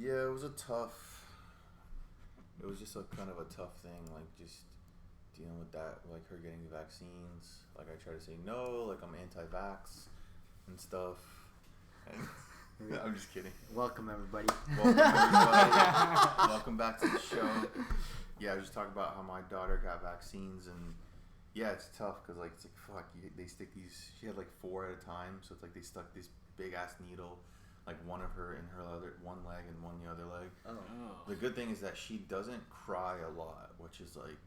Yeah, it was It was just a kind of a tough thing, like just dealing with that, like her getting the vaccines. Like I try to say no, like I'm anti-vax and stuff. And I'm just kidding. Welcome everybody. Welcome everybody. Welcome back to the show. Yeah, I was just talking about how my daughter got vaccines, and yeah, it's tough because like it's like fuck, they stick these. She had like 4 at a time, so it's like they stuck this big ass needle, like one of her in her one leg and one the other leg. Oh. The good thing is that she doesn't cry a lot, which is like,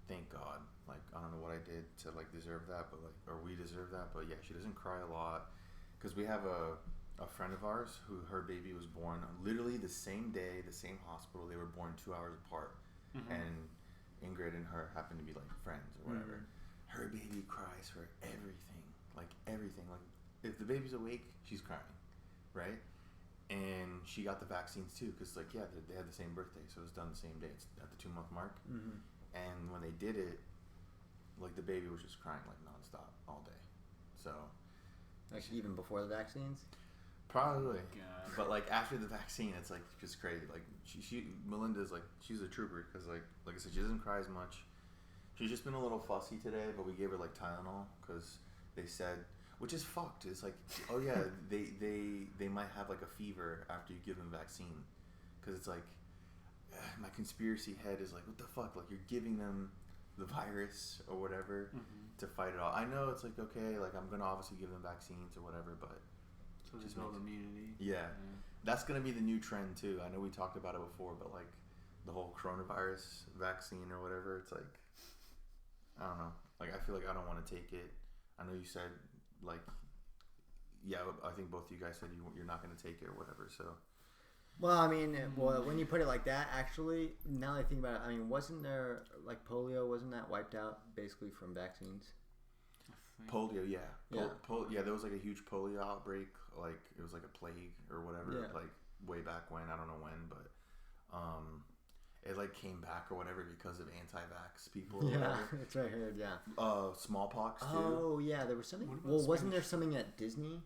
thank God. Like I don't know what I did to like deserve that, but like, or we deserve that, but yeah, she doesn't cry a lot because we have a friend of ours who her baby was born literally the same day, the same hospital. They were born 2 hours apart. Mm-hmm. And Ingrid and her happen to be like friends or whatever. Mm-hmm. Her baby cries for everything. Like if the baby's awake, she's crying, right? And she got the vaccines too, because like yeah, they had the same birthday, so it was done the same day. It's at the 2-month mark. Mm-hmm. And when they did it, like the baby was just crying like nonstop all day. So like even before the vaccines. Probably, but like after the vaccine, it's like just crazy. Like Melinda's like she's a trooper because like I said, she doesn't cry as much. She's just been a little fussy today, but we gave her like Tylenol because they said, which is fucked. It's like, oh yeah, they might have like a fever after you give them vaccine, because it's like my conspiracy head is like, what the fuck? Like you're giving them the virus or whatever to fight it off. I know it's like okay, like I'm gonna obviously give them vaccines or whatever, but. So just build immunity. Yeah. That's going to be the new trend too. I know we talked about it before, but like the whole coronavirus vaccine or whatever, it's like, I don't know. Like I feel like I don't want to take it. I know you said like, yeah, I think both of you guys said you're not going to take it or whatever. So. Well, I mean, when you put it like that, actually, now that I think about it, I mean, wasn't there like polio? Wasn't that wiped out basically from vaccines? Polio, yeah. Yeah, there was like a huge polio outbreak. Like it was like a plague or whatever. Yeah. Like way back when, I don't know when, but it like came back or whatever because of anti-vax people. Yeah, that's what I heard. Yeah. Smallpox too. Oh yeah, there was something. Well, wasn't there something at Disney?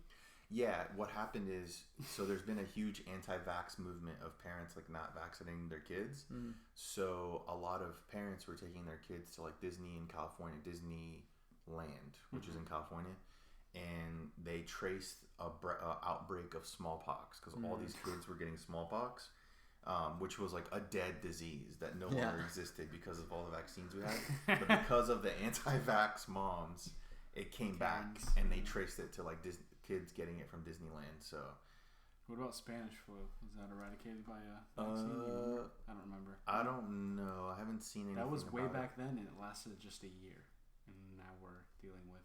Yeah, what happened is, so there's been a huge anti-vax movement of parents like not vaccinating their kids. Mm. So a lot of parents were taking their kids to like Disney in California, Disneyland, which is in California, and they traced a outbreak of smallpox because all these kids were getting smallpox, which was like a dead disease that no longer existed because of all the vaccines we had. But because of the anti-vax moms, it came back, and they traced it to like kids getting it from Disneyland. So, what about Spanish flu? Was that eradicated by a vaccine? I don't remember. I don't know. I haven't seen anything. That was way about back then, and it lasted just a year. And now we're dealing with.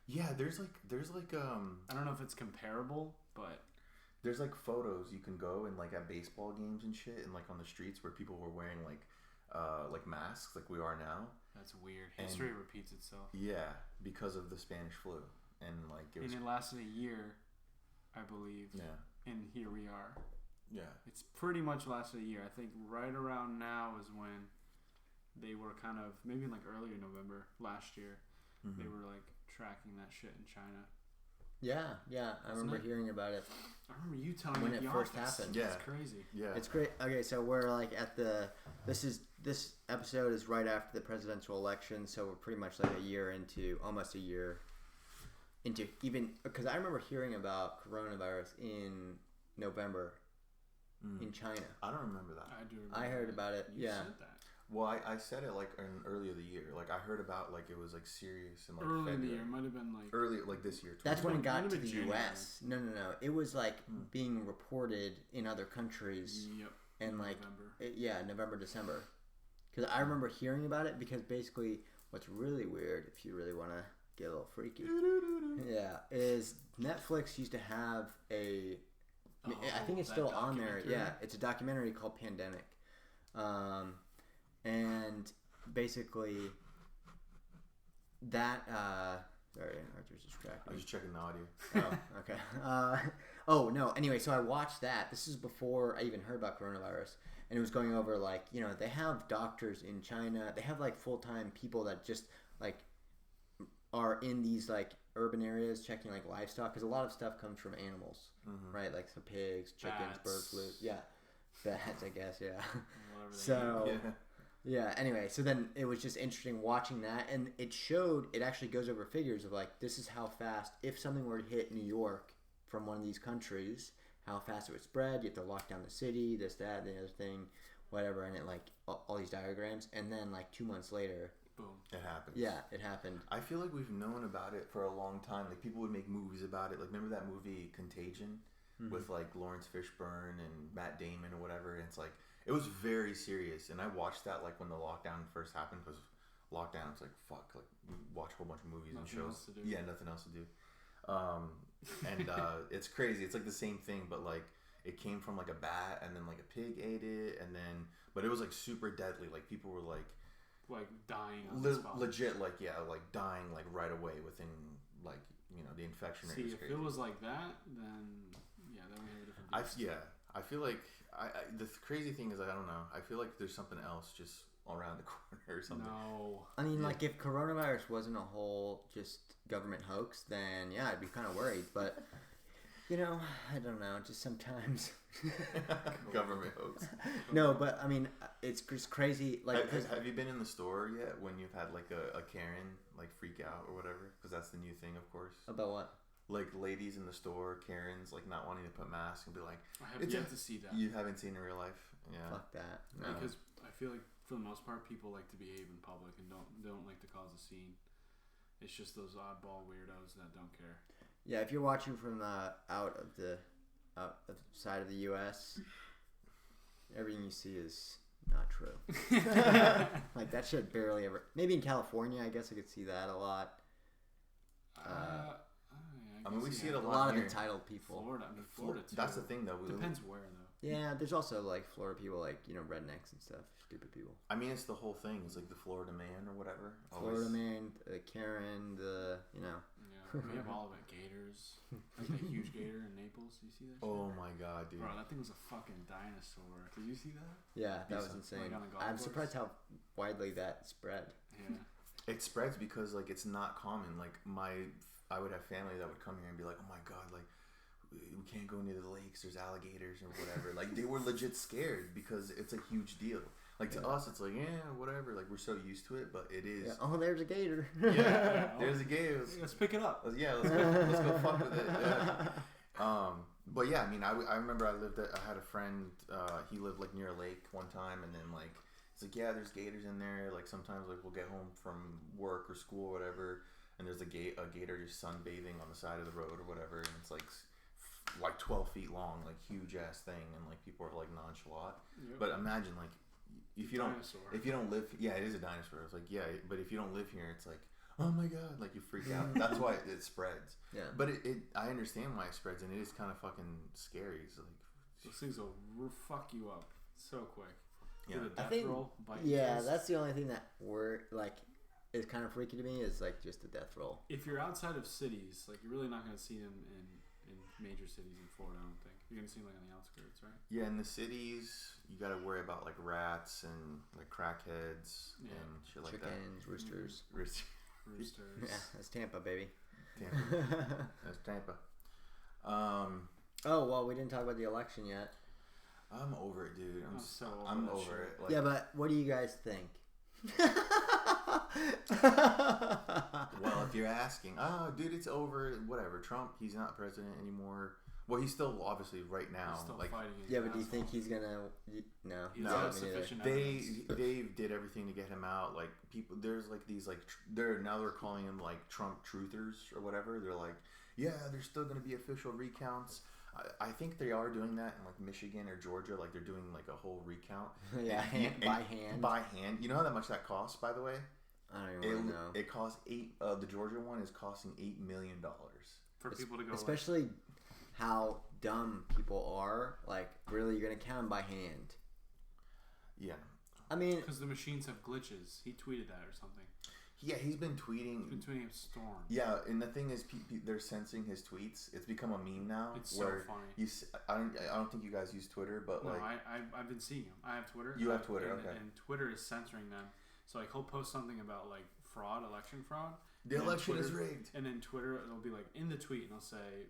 Yeah, there's like I don't know if it's comparable, but there's like photos you can go and like at baseball games and shit, and like on the streets where people were wearing like masks like we are now. That's weird. History repeats itself. Yeah, because of the Spanish flu, and like it lasted a year, I believe. Yeah. And here we are. Yeah. It's pretty much lasted a year. I think right around now is when they were kind of, maybe in like earlier November last year, they were like tracking that shit in China. Yeah, I remember hearing about it. I remember you telling me when it first happened. Yeah, it's crazy. Yeah, it's great. Okay, so we're like at this episode is right after the presidential election, so we're pretty much like almost a year into even, because I remember hearing about coronavirus in November in China. I don't remember that. I do remember. I heard about it. You said that. Well, I said it like earlier the year. Like I heard about like it was like serious and like early February. in the year. It might have been like early like this year. That's when it got to the January. U.S. No. It was like being reported in other countries. Yep. And like November. November, December. Because I remember hearing about it, because basically what's really weird, if you really want to get a little freaky, is Netflix used to have I think it's still on there. Yeah, it's a documentary called Pandemic. And basically that sorry, Arthur's distracted. I was just checking the audio. Oh, okay. Oh no, anyway, so I watched that. This is before I even heard about coronavirus. And it was going over like, they have doctors in China. They have like full-time people that just like are in these like urban areas checking like livestock, because a lot of stuff comes from animals, right? Like some pigs, chickens, bird flu, bats, I guess, so anyway, so then it was just interesting watching that, and it actually goes over figures of like, this is how fast, if something were to hit New York from one of these countries, how fast it would spread. You have to lock down the city, this, that, the other thing, whatever, and it like all these diagrams, and then like 2 months later, boom, it happened. Yeah, it happened. I feel like we've known about it for a long time. Like people would make movies about it. Like remember that movie Contagion with like Lawrence Fishburne and Matt Damon or whatever. And it's like it was very serious. And I watched that like when the lockdown first happened, because lockdown it's like fuck. Like we watch a whole bunch of movies and shows. Yeah, nothing else to do. And it's crazy. It's like the same thing, but like it came from like a bat, and then like a pig ate it, and then but it was like super deadly. Like people were like dying on the spot. Legit, like like dying like right away within like the infection rate. See, was if crazy. it was like that, then then we have a different. I feel like the crazy thing is I don't know. I feel like there's something else just around the corner or something. No, I mean, like if coronavirus wasn't a whole just government hoax, then yeah, I'd be kind of worried. But I don't know. Just sometimes government hoax. No, but I mean, it's just crazy. Like, have you been in the store yet when you've had like a Karen like freak out or whatever? Because that's the new thing, of course. About what? Like ladies in the store, Karens like not wanting to put masks and be like, I have yet to see that. You haven't seen in real life, yeah. Fuck that. No. Because I feel like for the most part, people like to behave in public and don't like to cause a scene. It's just those oddball weirdos that don't care. Yeah, if you're watching from out of the side of the U.S., everything you see is not true. Like that shit barely ever. Maybe in California, I guess I could see that a lot. I mean, we see it a lot here. Of entitled people. Florida too. That's the thing, though. Depends where, though. Yeah, there's also like Florida people, like rednecks and stuff. Stupid people. I mean, it's the whole thing. It's like the Florida man or whatever. Florida man, Karen, Yeah, we have all of it. Gators, like that huge gator in Naples. You see that? Oh my god, dude! Bro, that thing was a fucking dinosaur. Did you see that? Yeah, that was insane. I'm surprised how widely that spread. Yeah, it spreads because like it's not common. Like I would have family that would come here and be like, "Oh my god, like we can't go near the lakes. There's alligators or whatever." Like they were legit scared because it's a huge deal. Like to us, it's like whatever. Like we're so used to it, but it is. Yeah. Oh, there's a gator. Yeah, there's a gator. Let's pick it up. Yeah, let's go fuck with it. Yeah. But yeah, I mean, I remember I had a friend. He lived like near a lake one time, and then like it's like there's gators in there. Like sometimes like we'll get home from work or school or whatever, and there's a gator just sunbathing on the side of the road or whatever, and it's like 12 feet long, like huge ass thing, and like people are like nonchalant. Yep. But imagine like if you don't live, it is a dinosaur. It's like but if you don't live here, it's like, oh my god, like you freak out. That's why it spreads. Yeah. But I understand why it spreads, and it is kind of fucking scary. It's like those things will fuck you up so quick. Yeah. I think. That's the only thing that is kind of freaky to me is like just the death roll. If you're outside of cities, like you're really not going to see them in major cities in Florida. I don't think you're going to see them like on the outskirts, right? Yeah, in the cities, you got to worry about like rats and like crackheads and shit like that. Chickens, roosters. Roosters. Yeah, that's Tampa, baby. That's Tampa. Oh well, we didn't talk about the election yet. I'm over it, dude. I'm over it. Like, yeah, but what do you guys think? Well, if you're asking, dude, it's over. Whatever. Trump, he's not president anymore. Well, he's still obviously right now. He's still like fighting. Yeah, but do you think he's gonna? No. No. They did everything to get him out. Like people, there's like these like they're calling him like Trump truthers or whatever. They're like, there's still gonna be official recounts. I think they are doing that in like Michigan or Georgia. Like they're doing like a whole recount. By hand. You know how much that costs, by the way? I don't even really know. It costs the Georgia one is costing $8 million for people to go. Especially how dumb people are. Like, really, you're gonna count them by hand? Yeah. I mean, because the machines have glitches. He tweeted that or something. Yeah, he's been tweeting. He's been tweeting a storm. Yeah, and the thing is, they're censoring his tweets. It's become a meme now. It's so funny. I don't think you guys use Twitter, but no, I've been seeing him. I have Twitter. You have Twitter, okay. And Twitter is censoring them. So like he'll post something about like election fraud, The election is rigged. And then Twitter, it'll be like in the tweet, and it'll say,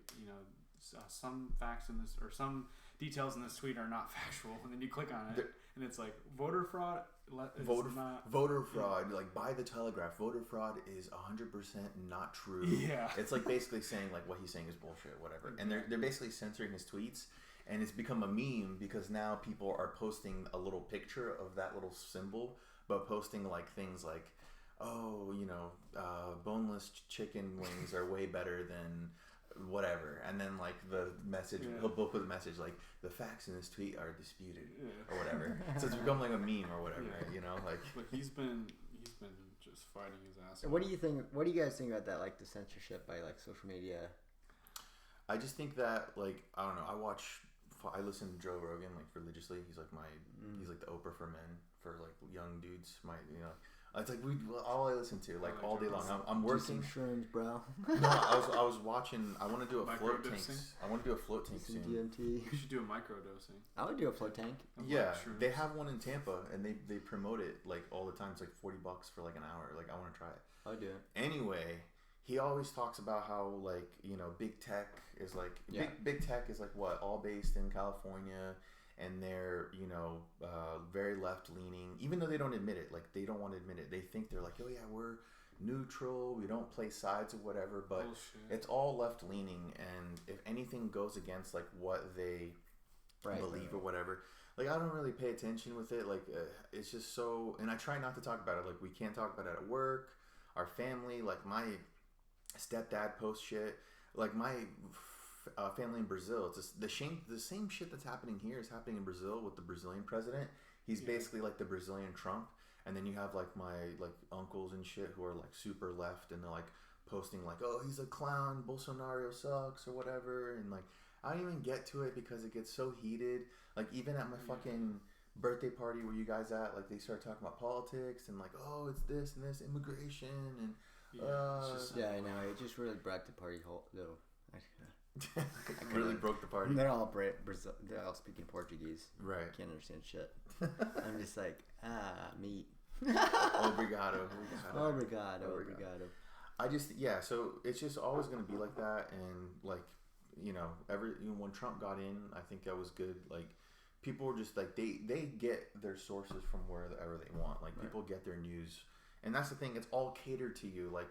some facts in this or some details in this tweet are not factual, and then you click on it, and it's like voter fraud. Voter fraud, like by the Telegraph, voter fraud is 100% not true. Yeah, it's like basically saying like what he's saying is bullshit, whatever. And they're basically censoring his tweets, and it's become a meme because now people are posting a little picture of that little symbol, but posting like things like, oh, boneless chicken wings are way better than whatever, and then like the message he'll put the message like the facts in this tweet are disputed or whatever. So it's become like a meme or whatever, like he's been just fighting his ass off. What do you guys think about that, like the censorship by like social media? I just think that like I don't know, I listen to Joe Rogan like religiously. He's like he's like the Oprah for men, for like young dudes. It's like all I listen to like all day long. I'm working. Do some shrooms, bro. No, I was watching. I want to do a float tank. I want to do a float tank soon. DMT. You should do a microdosing. I would do a float tank. Yeah, they have one in Tampa, and they promote it like all the time. It's like $40 for like an hour. Like I want to try it. I would do it. Anyway, he always talks about how like big tech is like big tech is like what, all based in California. And they're, very left leaning, even though they don't admit it. Like, they don't want to admit it. They think they're like, oh, yeah, we're neutral. We don't play sides or whatever. But It's all left leaning. And if anything goes against, like, what they believe or whatever, like, I don't really pay attention with it. Like, it's just so. And I try not to talk about it. Like, we can't talk about it at work, our family. Like, my stepdad posts shit. Like, my family in Brazil, it's just the same shit that's happening here is happening in Brazil with the Brazilian president. He's basically like the Brazilian Trump. And then you have like my like uncles and shit who are like super left, and they're like posting like, oh, he's a clown, Bolsonaro sucks or whatever. And like I don't even get to it because it gets so heated. Like even at my fucking birthday party where you guys at, like they start talking about politics and like, oh, it's this and this, immigration and I know, it just really brought the party whole though. Really broke the party. They're all Brazil. They're all speaking Portuguese. Right. Can't understand shit. I'm just like, meat. Obrigado. I just so it's just always gonna be like that, and like when Trump got in, I think that was good. Like people were just like they get their sources from wherever they want. Like people get their news, and that's the thing. It's all catered to you. Like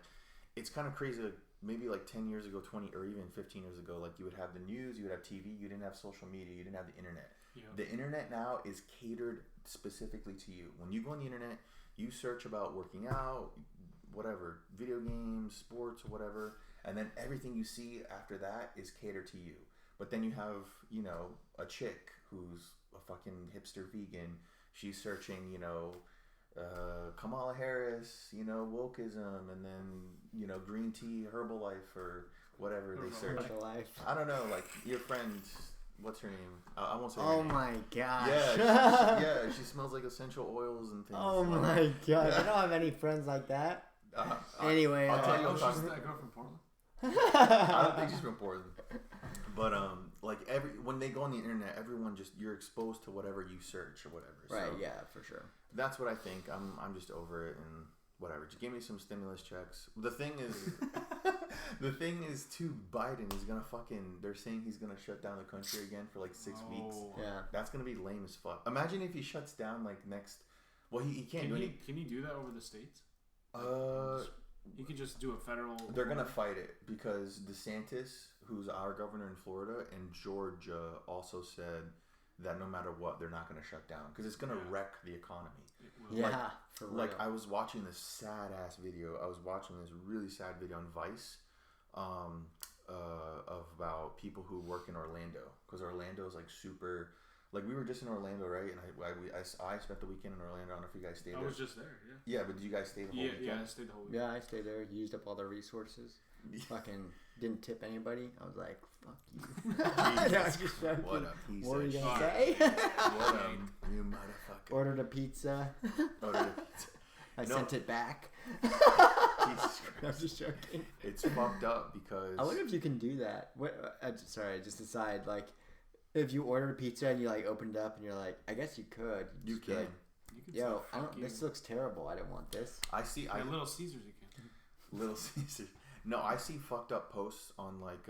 it's kind of crazy. Like, maybe like 10 years ago, 20 or even 15 years ago, like you would have the news, you would have TV, you didn't have social media, you didn't have the internet. Yeah. The internet now is catered specifically to you. When you go on the internet, you search about working out, whatever, video games, sports, or whatever, and then everything you see after that is catered to you. But then you have, a chick who's a fucking hipster vegan. She's searching, Kamala Harris, wokeism, and then, green tea, Herbalife, or whatever they search. Herbalife. I don't know, like, your friend, what's her name? I won't say her name. Oh my gosh. Yeah, she smells like essential oils and things. Oh my gosh. I don't have any friends like that. Anyway. I'll tell you. She's that girl from Portland? I don't think she's from Portland. But like when they go on the internet, everyone you're exposed to whatever you search or whatever. Right. So yeah, for sure. That's what I think. I'm just over it and whatever. Just give me some stimulus checks. The thing is, too, Biden is gonna they're saying he's gonna shut down the country again for like 6 weeks. Yeah. That's gonna be lame as fuck. Imagine if he shuts down like next. Well, he can't do anything. Can he do that over the states? He could just do a federal. They're gonna fight it because DeSantis, who's our governor in Florida, and Georgia also said that no matter what, they're not gonna shut down because it's gonna wreck the economy. Yeah, for real. Like I was watching this sad ass video. I was watching this really sad video on Vice, of about people who work in Orlando because Orlando's like super. Like we were just in Orlando, right? And I spent the weekend in Orlando. I don't know if you guys stayed there. I was just there, yeah. Yeah, but did you guys stay the whole weekend? Yeah, I stayed the whole weekend. Yeah, I stayed there. Used up all the resources. Fucking didn't tip anybody. I was like, fuck you. What a piece What of were you shit. gonna say? What you motherfucker. Ordered a pizza. I sent it back. Jesus Christ. I'm just joking. It's fucked up because... I wonder if you can do that. Sorry, just aside, like... If you ordered a pizza and you like opened it up and you're like, I guess you could. You can. Yo, this looks terrible. I don't want this. I see. Little Caesars, you can. Little Caesars. No, I see fucked up posts on like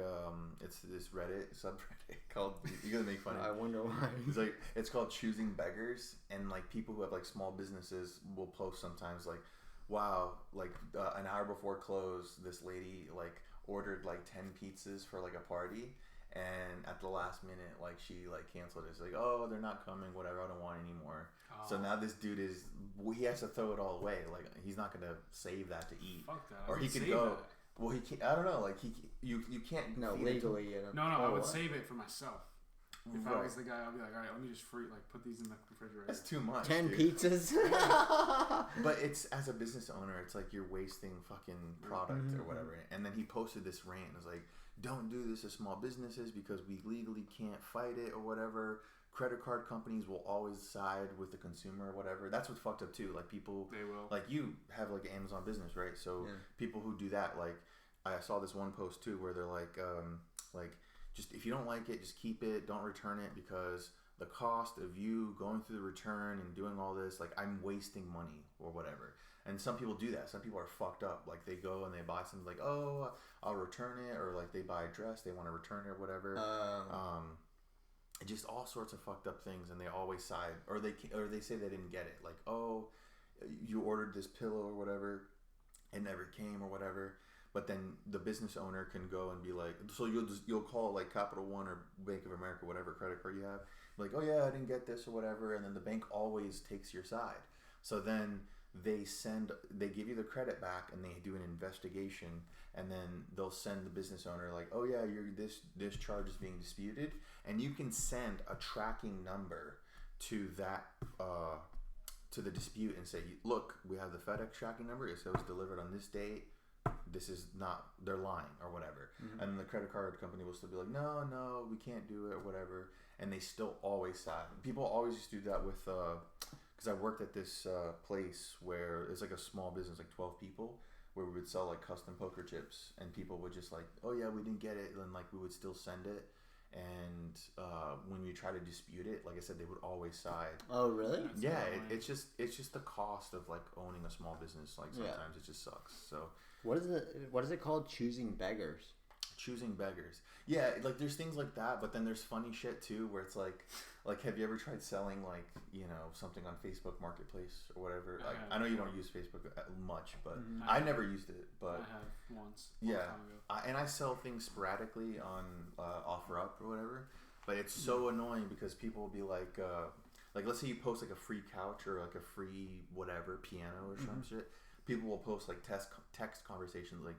it's this Reddit subreddit called. You're gonna make fun of. I wonder why. It's called Choosing Beggars, and like people who have like small businesses will post sometimes like, wow, like an hour before close, this lady like ordered like 10 pizzas for like a party, and at the last minute like she like canceled it. It's like, oh, they're not coming, whatever, I don't want any more. So now this dude he has to throw it all away. Like he's not gonna save that to eat. Fuck that. Or he could go. That. Well, he can't. I don't know. Like you can't. No, legally. No, I would save it for myself. If I was the guy, I'd be like, all right, let me just put these in the refrigerator. That's too much. 10 pizzas. But it's as a business owner, it's like you're wasting fucking product or whatever. And then he posted this rant. It's like, don't do this to small businesses because we legally can't fight it or whatever. Credit card companies will always side with the consumer or whatever. That's what's fucked up too. Like people, they will. Like you have like an Amazon business, right? So people who do that, like I saw this one post too where they're like just if you don't like it, just keep it. Don't return it because the cost of you going through the return and doing all this, like I'm wasting money or whatever. And some people do that. Some people are fucked up. Like they go and they buy something like, oh, I'll return it, or like they buy a dress, they want to return it or whatever. Just all sorts of fucked up things, and they always side, or they say they didn't get it. Like, oh, you ordered this pillow or whatever, it never came or whatever. But then the business owner can go and be like, so you'll call like Capital One or Bank of America, whatever credit card you have, like, oh yeah, I didn't get this or whatever, and then the bank always takes your side. So then they give you the credit back, and they do an investigation, and then they'll send the business owner like, oh yeah, this charge is being disputed, and you can send a tracking number to that to the dispute and say, look, we have the FedEx tracking number. It says delivered on this date. This is not, they're lying or whatever. And then the credit card company will still be like, no, we can't do it or whatever. And they still always side. People always used to do that with, because I worked at this place where it's like a small business, like 12 people, where we would sell like custom poker chips, and people would just like, oh yeah, we didn't get it, and then like we would still send it. And when we try to dispute it, like I said, they would always side. Oh really? Yeah, it's just the cost of like owning a small business. Like sometimes it just sucks. So what is it called? Choosing beggars. Choosing beggars. Yeah, like there's things like that, but then there's funny shit too, where it's like have you ever tried selling like, something on Facebook Marketplace or whatever? Like, I know you don't use Facebook much, but I never used it. But I have once. Yeah, and I sell things sporadically on OfferUp or whatever. But it's so annoying because people will be like let's say you post like a free couch or like a free whatever piano or some shit. People will post like text conversations like,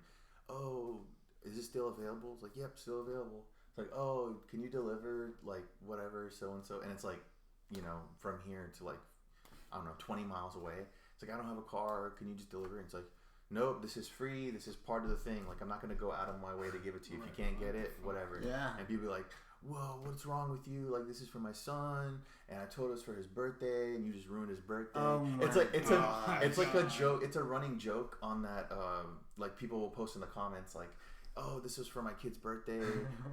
oh, is this still available? It's like, yep, still available. It's like, oh, can you deliver like whatever, so and so? And it's like, from here to like, I don't know, 20 miles away. It's like, I don't have a car. Can you just deliver? And it's like, nope, this is free. This is part of the thing. Like, I'm not going to go out of my way to give it to you. If you can't get it, whatever. Yeah. And people be like, whoa, what's wrong with you? Like, this is for my son, and I told us for his birthday, and you just ruined his birthday. Oh my it's like a joke. It's a running joke on that. Like people will post in the comments like, oh, this was for my kid's birthday,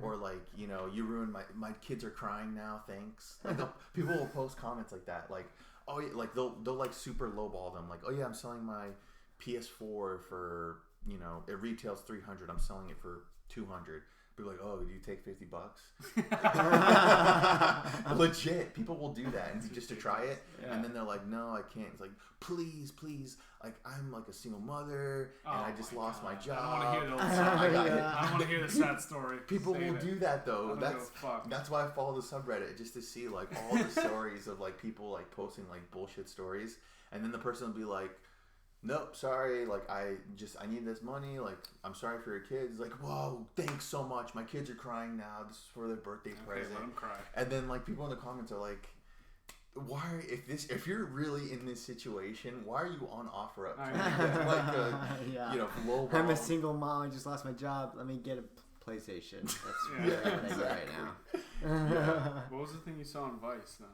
or like, you ruined my kids are crying now. Thanks. Like people will post comments like that. Like, oh yeah, like they'll like super lowball them. Like, oh yeah, I'm selling my PS4 for it retails $300. I'm selling it for $200. Be like, oh, do you take $50? Legit, people will do that and just to try it, and then they're like, no, I can't. It's like, please, like I'm like a single mother, and I just lost my job. I don't want to hear the I don't want to hear the sad story. People will do that though. That's why I follow the subreddit, just to see like all the stories of like people like posting like bullshit stories, and then the person will be like, nope, sorry, like I need this money, like I'm sorry for your kids. Like, whoa, thanks so much, my kids are crying now, this is for their birthday present. Let them cry. And then like people in the comments are like, if you're really in this situation, why are you on OfferUp? Low ball. I'm a single mom, I just lost my job, let me get a PlayStation. That's what I do right now. What was the thing you saw on Vice then?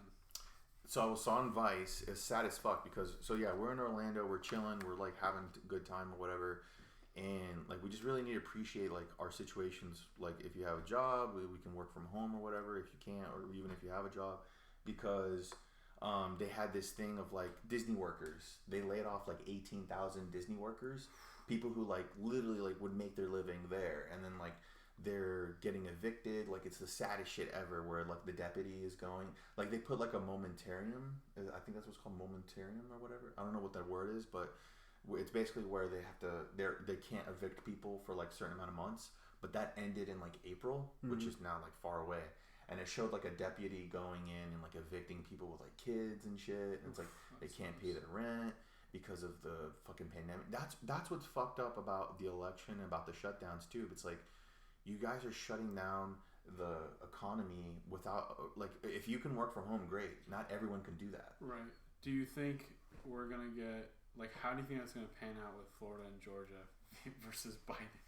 So I was on Vice. It's sad as fuck because we're in Orlando, we're chilling, we're like having a good time or whatever, and like we just really need to appreciate like our situations. Like if you have a job, we can work from home or whatever. If you can't, or even if you have a job, because they had this thing of like Disney workers. They laid off like 18,000 Disney workers people who like literally like would make their living there, and then like they're getting evicted. Like it's the saddest shit ever. Where like the deputy is going, like they put like a momentarium. I think that's what's called momentarium or whatever. I don't know what that word is, but it's basically where they have to. They can't evict people for like a certain amount of months. But that ended in like April, which is now like far away. And it showed like a deputy going in and like evicting people with like kids and shit. And it's like they can't pay their rent because of the fucking pandemic. That's what's fucked up about the election and about the shutdowns too. It's like you guys are shutting down the economy without like if you can work from home, great. Not everyone can do that. Right. Do you think we're gonna get like how do you think that's gonna pan out with Florida and Georgia versus Biden?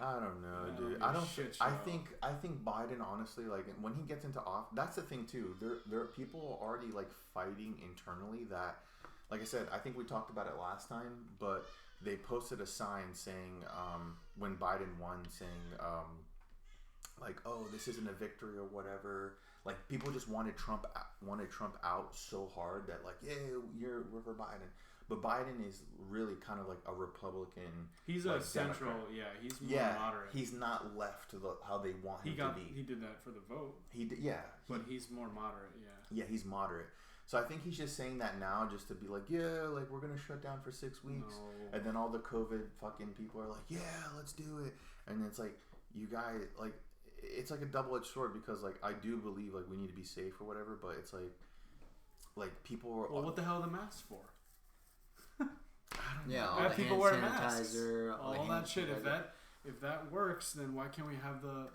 I don't know, Yeah, dude. I I don't. shit I show. think Biden, honestly, like when he gets into office, that's the thing too. There are people already like fighting internally that, like I said, I think we talked about it last time, but they posted a sign saying when Biden won, saying like, oh, this isn't a victory or whatever. Like people just wanted Trump out so hard that like, yeah, we're for Biden. But Biden is really kind of like a Republican. He's like, a central, Democrat. yeah. He's more moderate. He's not left to how they want him to be. He did that for the vote. But he's more moderate, yeah. Yeah, he's moderate. So I think he's just saying that now just to be like, yeah, like we're gonna shut down for 6 weeks, and then all the COVID fucking people are like, yeah, let's do it, and it's like you guys like it's like a double-edged sword because like I do believe like we need to be safe or whatever, but it's like people are. Well, what the hell are the masks for? Yeah, all Have the people hand wear masks. sanitizer, All that shit. If that works, then why can't we have the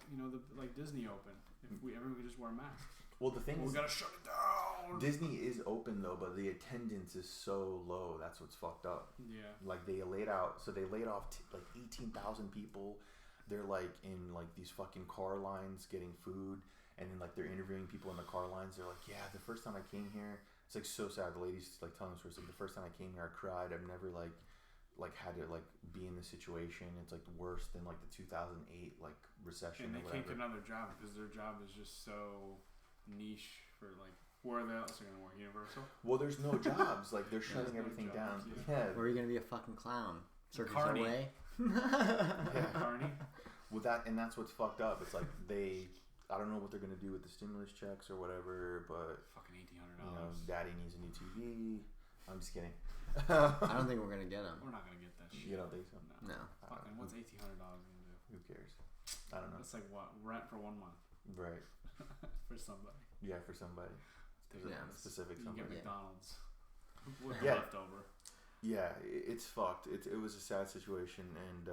like Disney open? If everyone could just wear masks. Well, the thing is, we gotta shut it down. Disney is open though, but the attendance is so low. That's what's fucked up. Yeah. Like they laid off like 18,000 people. They're like in like these fucking car lines getting food, and then like they're interviewing people in the car lines. They're like, yeah, the first time I came here, it's like so sad. The lady's like telling us, like the first time I came here, I cried. I've never like had to like be in this situation. It's like worse than like the 2008 like recession. And they or can't whatever. get another job because their job is just so niche for like where are they else are gonna work? Universal? Well, there's no jobs. Like they're shutting no everything jobs, down. yeah. Yeah. Or are you gonna be a fucking clown? Circus Carney. away. Yeah. Carney? Well, that's what's fucked up. It's like I don't know what they're gonna do with the stimulus checks or whatever, but Fucking $1,800. you know, daddy needs a new TV. I'm just kidding. I don't think we're gonna get them. We're not gonna get that shit. You don't think so? No. Fucking what's $1,800 gonna do? Who cares? I don't know. That's like what rent for 1 month Right. for somebody. Yeah, for somebody. Yeah. Specific You can somebody. get McDonald's with Yeah. leftover. Yeah, it's fucked. It was a sad situation, and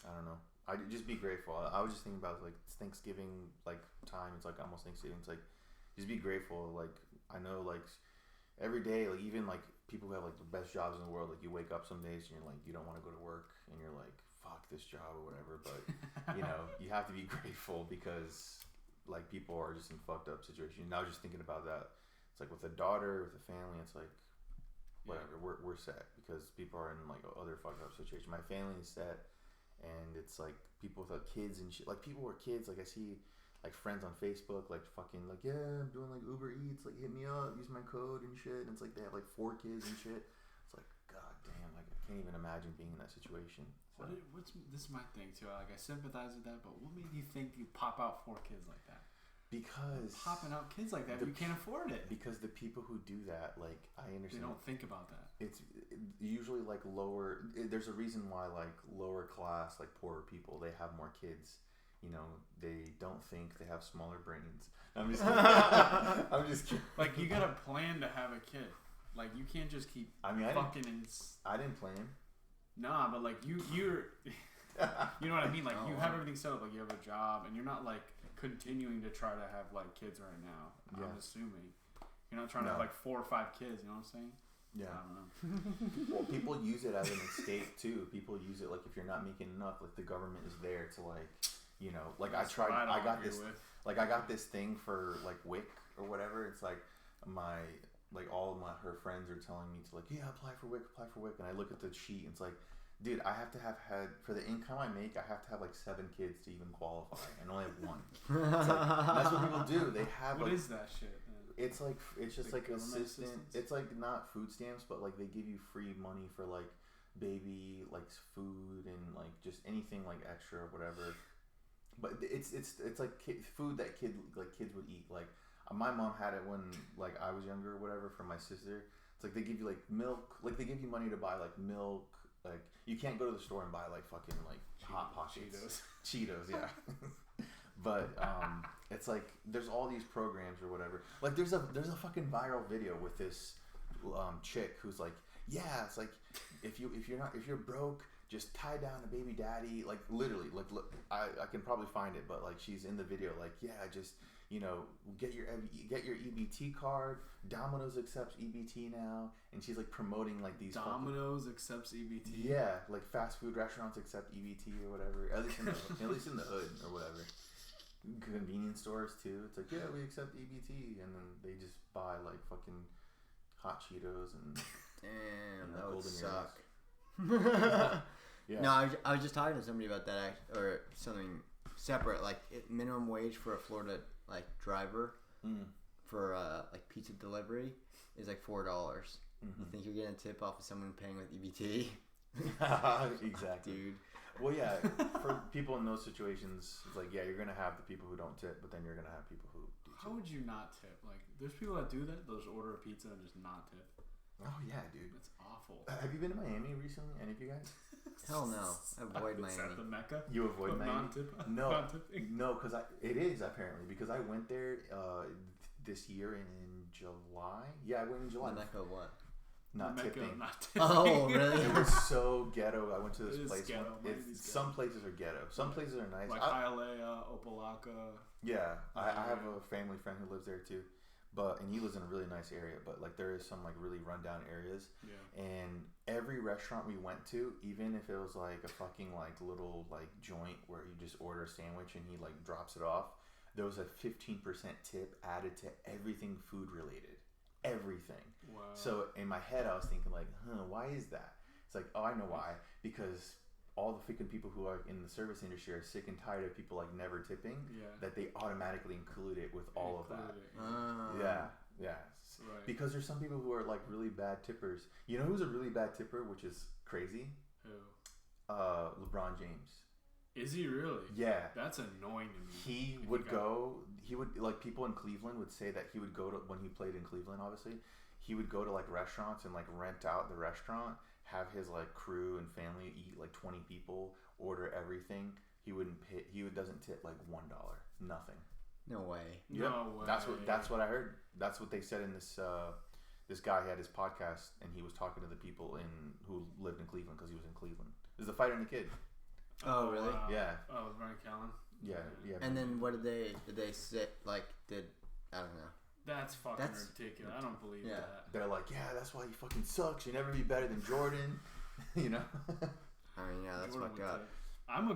I don't know. I just be grateful. I was just thinking about like it's Thanksgiving like time. It's like almost Thanksgiving. It's like just be grateful. Like I know like every day, like even like people who have like the best jobs in the world. Like you wake up some days and you're like you don't want to go to work, and you're like fuck this job or whatever. But you know you have to be grateful because like people are just in fucked up situations. Now just thinking about that, it's like with a daughter, with a family, it's like whatever. Yeah. We're set because people are in like other fucked up situations. My family is set. And it's like people with like kids and shit. Like people with kids. Like I see like friends on Facebook. Like fucking like yeah, I'm doing like Uber Eats. Like hit me up. Use my code and shit. And it's like they have like 4 kids and shit. It's like god damn. Like I can't even imagine being in that situation. So. This is my thing too. Like I sympathize with that, but what made you think you pop out 4 kids like that? Because Popping out kids like that, you can't afford it. Because the people who do that, like I understand. They don't think about that. It's usually like lower. There's a reason why like lower class, like poorer people, they have more kids. You know, they don't think. They have smaller brains. I'm just kidding. I'm just kidding. Like you gotta plan to have a kid. Like you can't just keep. I mean, I didn't plan. Nah, but like you're. You know what I mean? Like you have everything set up. Like you have a job, and you're not like continuing to try to have like kids right now. Yeah. I'm assuming you're not trying to have like 4 or 5 kids. You know what I'm saying? Yeah. I don't know. Well, people use it as an escape too. People use it like if you're not making enough, like the government is there to like, you know, like That's what I don't got agree this, with. like I got this thing for like WIC or whatever. It's like all of her friends are telling me to like, yeah, apply for WIC, and I look at the sheet and it's like, dude, I have to have had for the income I make, I have to have like 7 kids to even qualify, and only have 1. It's like, that's what people do. They have What like, is that shit? it's like it's just Like like government assistance. assistance? It's like not food stamps, but like they give you free money for like baby likes food and like just anything like extra or whatever. But it's like food that kids would eat. Like my mom had it when like I was younger or whatever for my sister. It's like they give you like milk, like they give you money to buy like milk. Like you can't go to the store and buy like fucking like Hot Pockets, Cheetos, yeah. But it's like there's all these programs or whatever. Like there's a fucking viral video with this chick who's like, yeah, it's like if you're broke, just tie down a baby daddy. Like literally, like look, I can probably find it, but like she's in the video, like yeah, just get your EBT card. Domino's accepts EBT now, and she's like promoting like these. Domino's accepts EBT. Yeah, like fast food restaurants accept EBT or whatever. At least in the hood or whatever. Convenience stores too. It's like yeah, we accept EBT, and then they just buy like fucking hot Cheetos and. Damn, that would suck. Yeah. No, I was just talking to somebody about that, or something separate. Like minimum wage for a Florida like driver for like pizza delivery is like $4. You think you're getting a tip off of someone paying with EBT? Exactly, dude. Well, yeah, for people in those situations, it's like yeah, you're gonna have the people who don't tip, but then you're gonna have people who do. How would you not tip? Like, there's people that do that. They'll just order a pizza and just not tip. Oh yeah, dude. That's awful. Have you been to Miami recently? Any of you guys? Hell no. I avoid Miami. Is that the Mecca? You avoid Miami? No, non-tipping? No, because it is apparently because I went there this year in July. Yeah, I went in July. The Mecca of what? Not tipping. Not tipping. Oh, really? It was so ghetto. I went to this place. Ghetto. Some places are ghetto. Some places are nice. Like Hialeah, Opelika. Yeah, I have a family friend who lives there too. And he lives in a really nice area, but like there is some like really rundown areas. Yeah. And every restaurant we went to, even if it was like a fucking like little like joint where you just order a sandwich and he like drops it off, there was a 15% tip added to everything food related. Everything. Wow. So in my head I was thinking like, why is that? It's like, oh, I know why. Because all the freaking people who are in the service industry are sick and tired of people like never tipping. Yeah. That they automatically include it with all of that. Yeah. Right. Because there's some people who are like really bad tippers. You know who's a really bad tipper, which is crazy? Who? LeBron James. Is he really? Yeah. That's annoying to me. He would like people in Cleveland would say that he would go to, when he played in Cleveland obviously, he would go to like restaurants and like rent out the restaurant, have his like crew and family eat like 20 people, order everything. He doesn't tip like $1. Nothing. No way. Yep. No way. That's what I heard. That's what they said in this this guy had his podcast and he was talking to the people who lived in Cleveland because he was in Cleveland. There's the Fighter and the Kid. Oh, really? Wow. Yeah. Oh, Brian Callen. Yeah. And then what did they say? Like, I don't know. That's fucking ridiculous. I don't believe that. They're like, yeah, that's why he fucking sucks. You'll never be better than Jordan. You know? I mean, yeah, that's fucked up. I think I'm a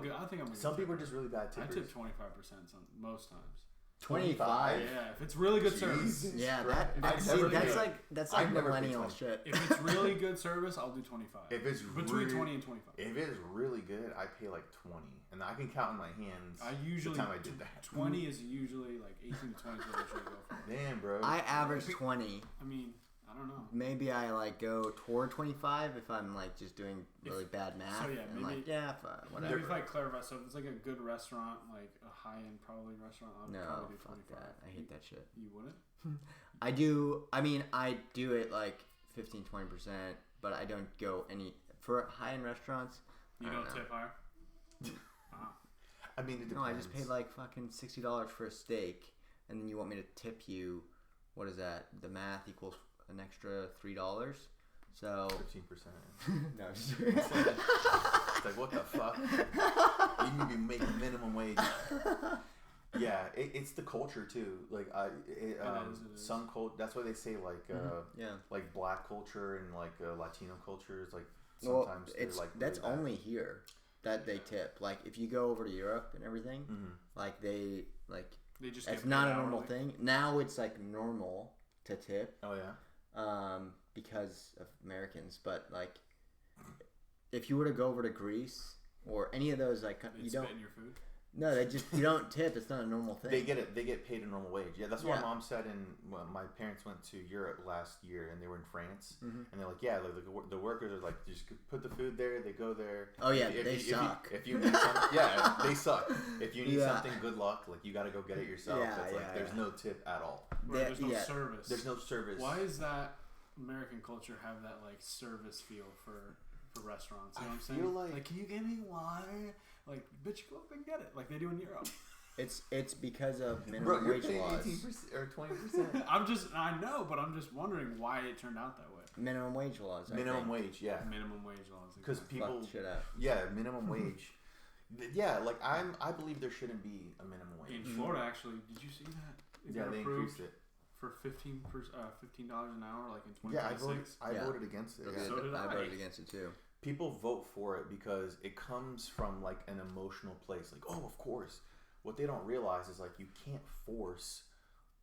good Some people are just really bad tippers. I tip 25% most times. 25? Yeah, if it's really good service. Yeah, that's like millennial shit. If it's really good service, I'll do 25. If it's between 20 and 25. If it's really good, I pay like 20, and I can count on my hands. The time I did that. 20 is usually like 18 to 20 is what I should go for. Damn, bro. I average 20. I mean, I don't know. Maybe I like go toward 25 if I'm like just doing really bad math. So yeah, maybe, whatever. Maybe if I clarify, so if it's like a good restaurant, like a high-end probably restaurant, I would probably do 25. That. I hate that shit. You wouldn't? I do. I mean, I do it like 15-20%, but I don't go for high-end restaurants. You don't tip higher? I mean, it depends. No, I just paid like fucking $60 for a steak, and then you want me to tip you? What is that? The math equals an extra $3. So 15%. No, it's like what the fuck? You need to be making minimum wage. Yeah, it's the culture too. Like some culture. That's why they say like like black culture and like Latino culture is like sometimes it's like that's really only here that they tip. Like if you go over to Europe and everything, like they just it's not a normal thing. Now it's like normal to tip. Oh yeah. Because of Americans, but like if you were to go over to Greece or any of those, like you don't spit in your food. No, you don't tip. It's not a normal thing. They get paid a normal wage. Yeah, that's what Yeah. my mom said. When my parents went to Europe last year, and they were in France, and they're like, yeah, like the workers are like, just put the food there. They go there. Oh yeah, they suck. If you need something, yeah, they suck. If you need something, good luck. Like you got to go get it yourself. Yeah, It's like there's no tip at all. Right, there's no service. There's no service. Why is that American culture have that like service feel for restaurants? You know what I'm saying? Feel like can you give me water? Like, bitch, go up and get it, like they do in Europe. It's because of minimum bro, you're wage paying laws. 18% or 20%. I know, but I'm just wondering why it turned out that way. Minimum wage laws. Minimum wage, yeah. Minimum wage laws. Because people, fuck shit up. yeah, minimum wage. Yeah, like I believe there shouldn't be a minimum wage. In Florida, actually, did you see that? It Yeah, got they approved increased it. for $15 an hour, like in 2026. Yeah, I voted against it. Yeah. So did I I. voted against it too. People vote for it because it comes from like an emotional place. Like, oh, of course. What they don't realize is like you can't force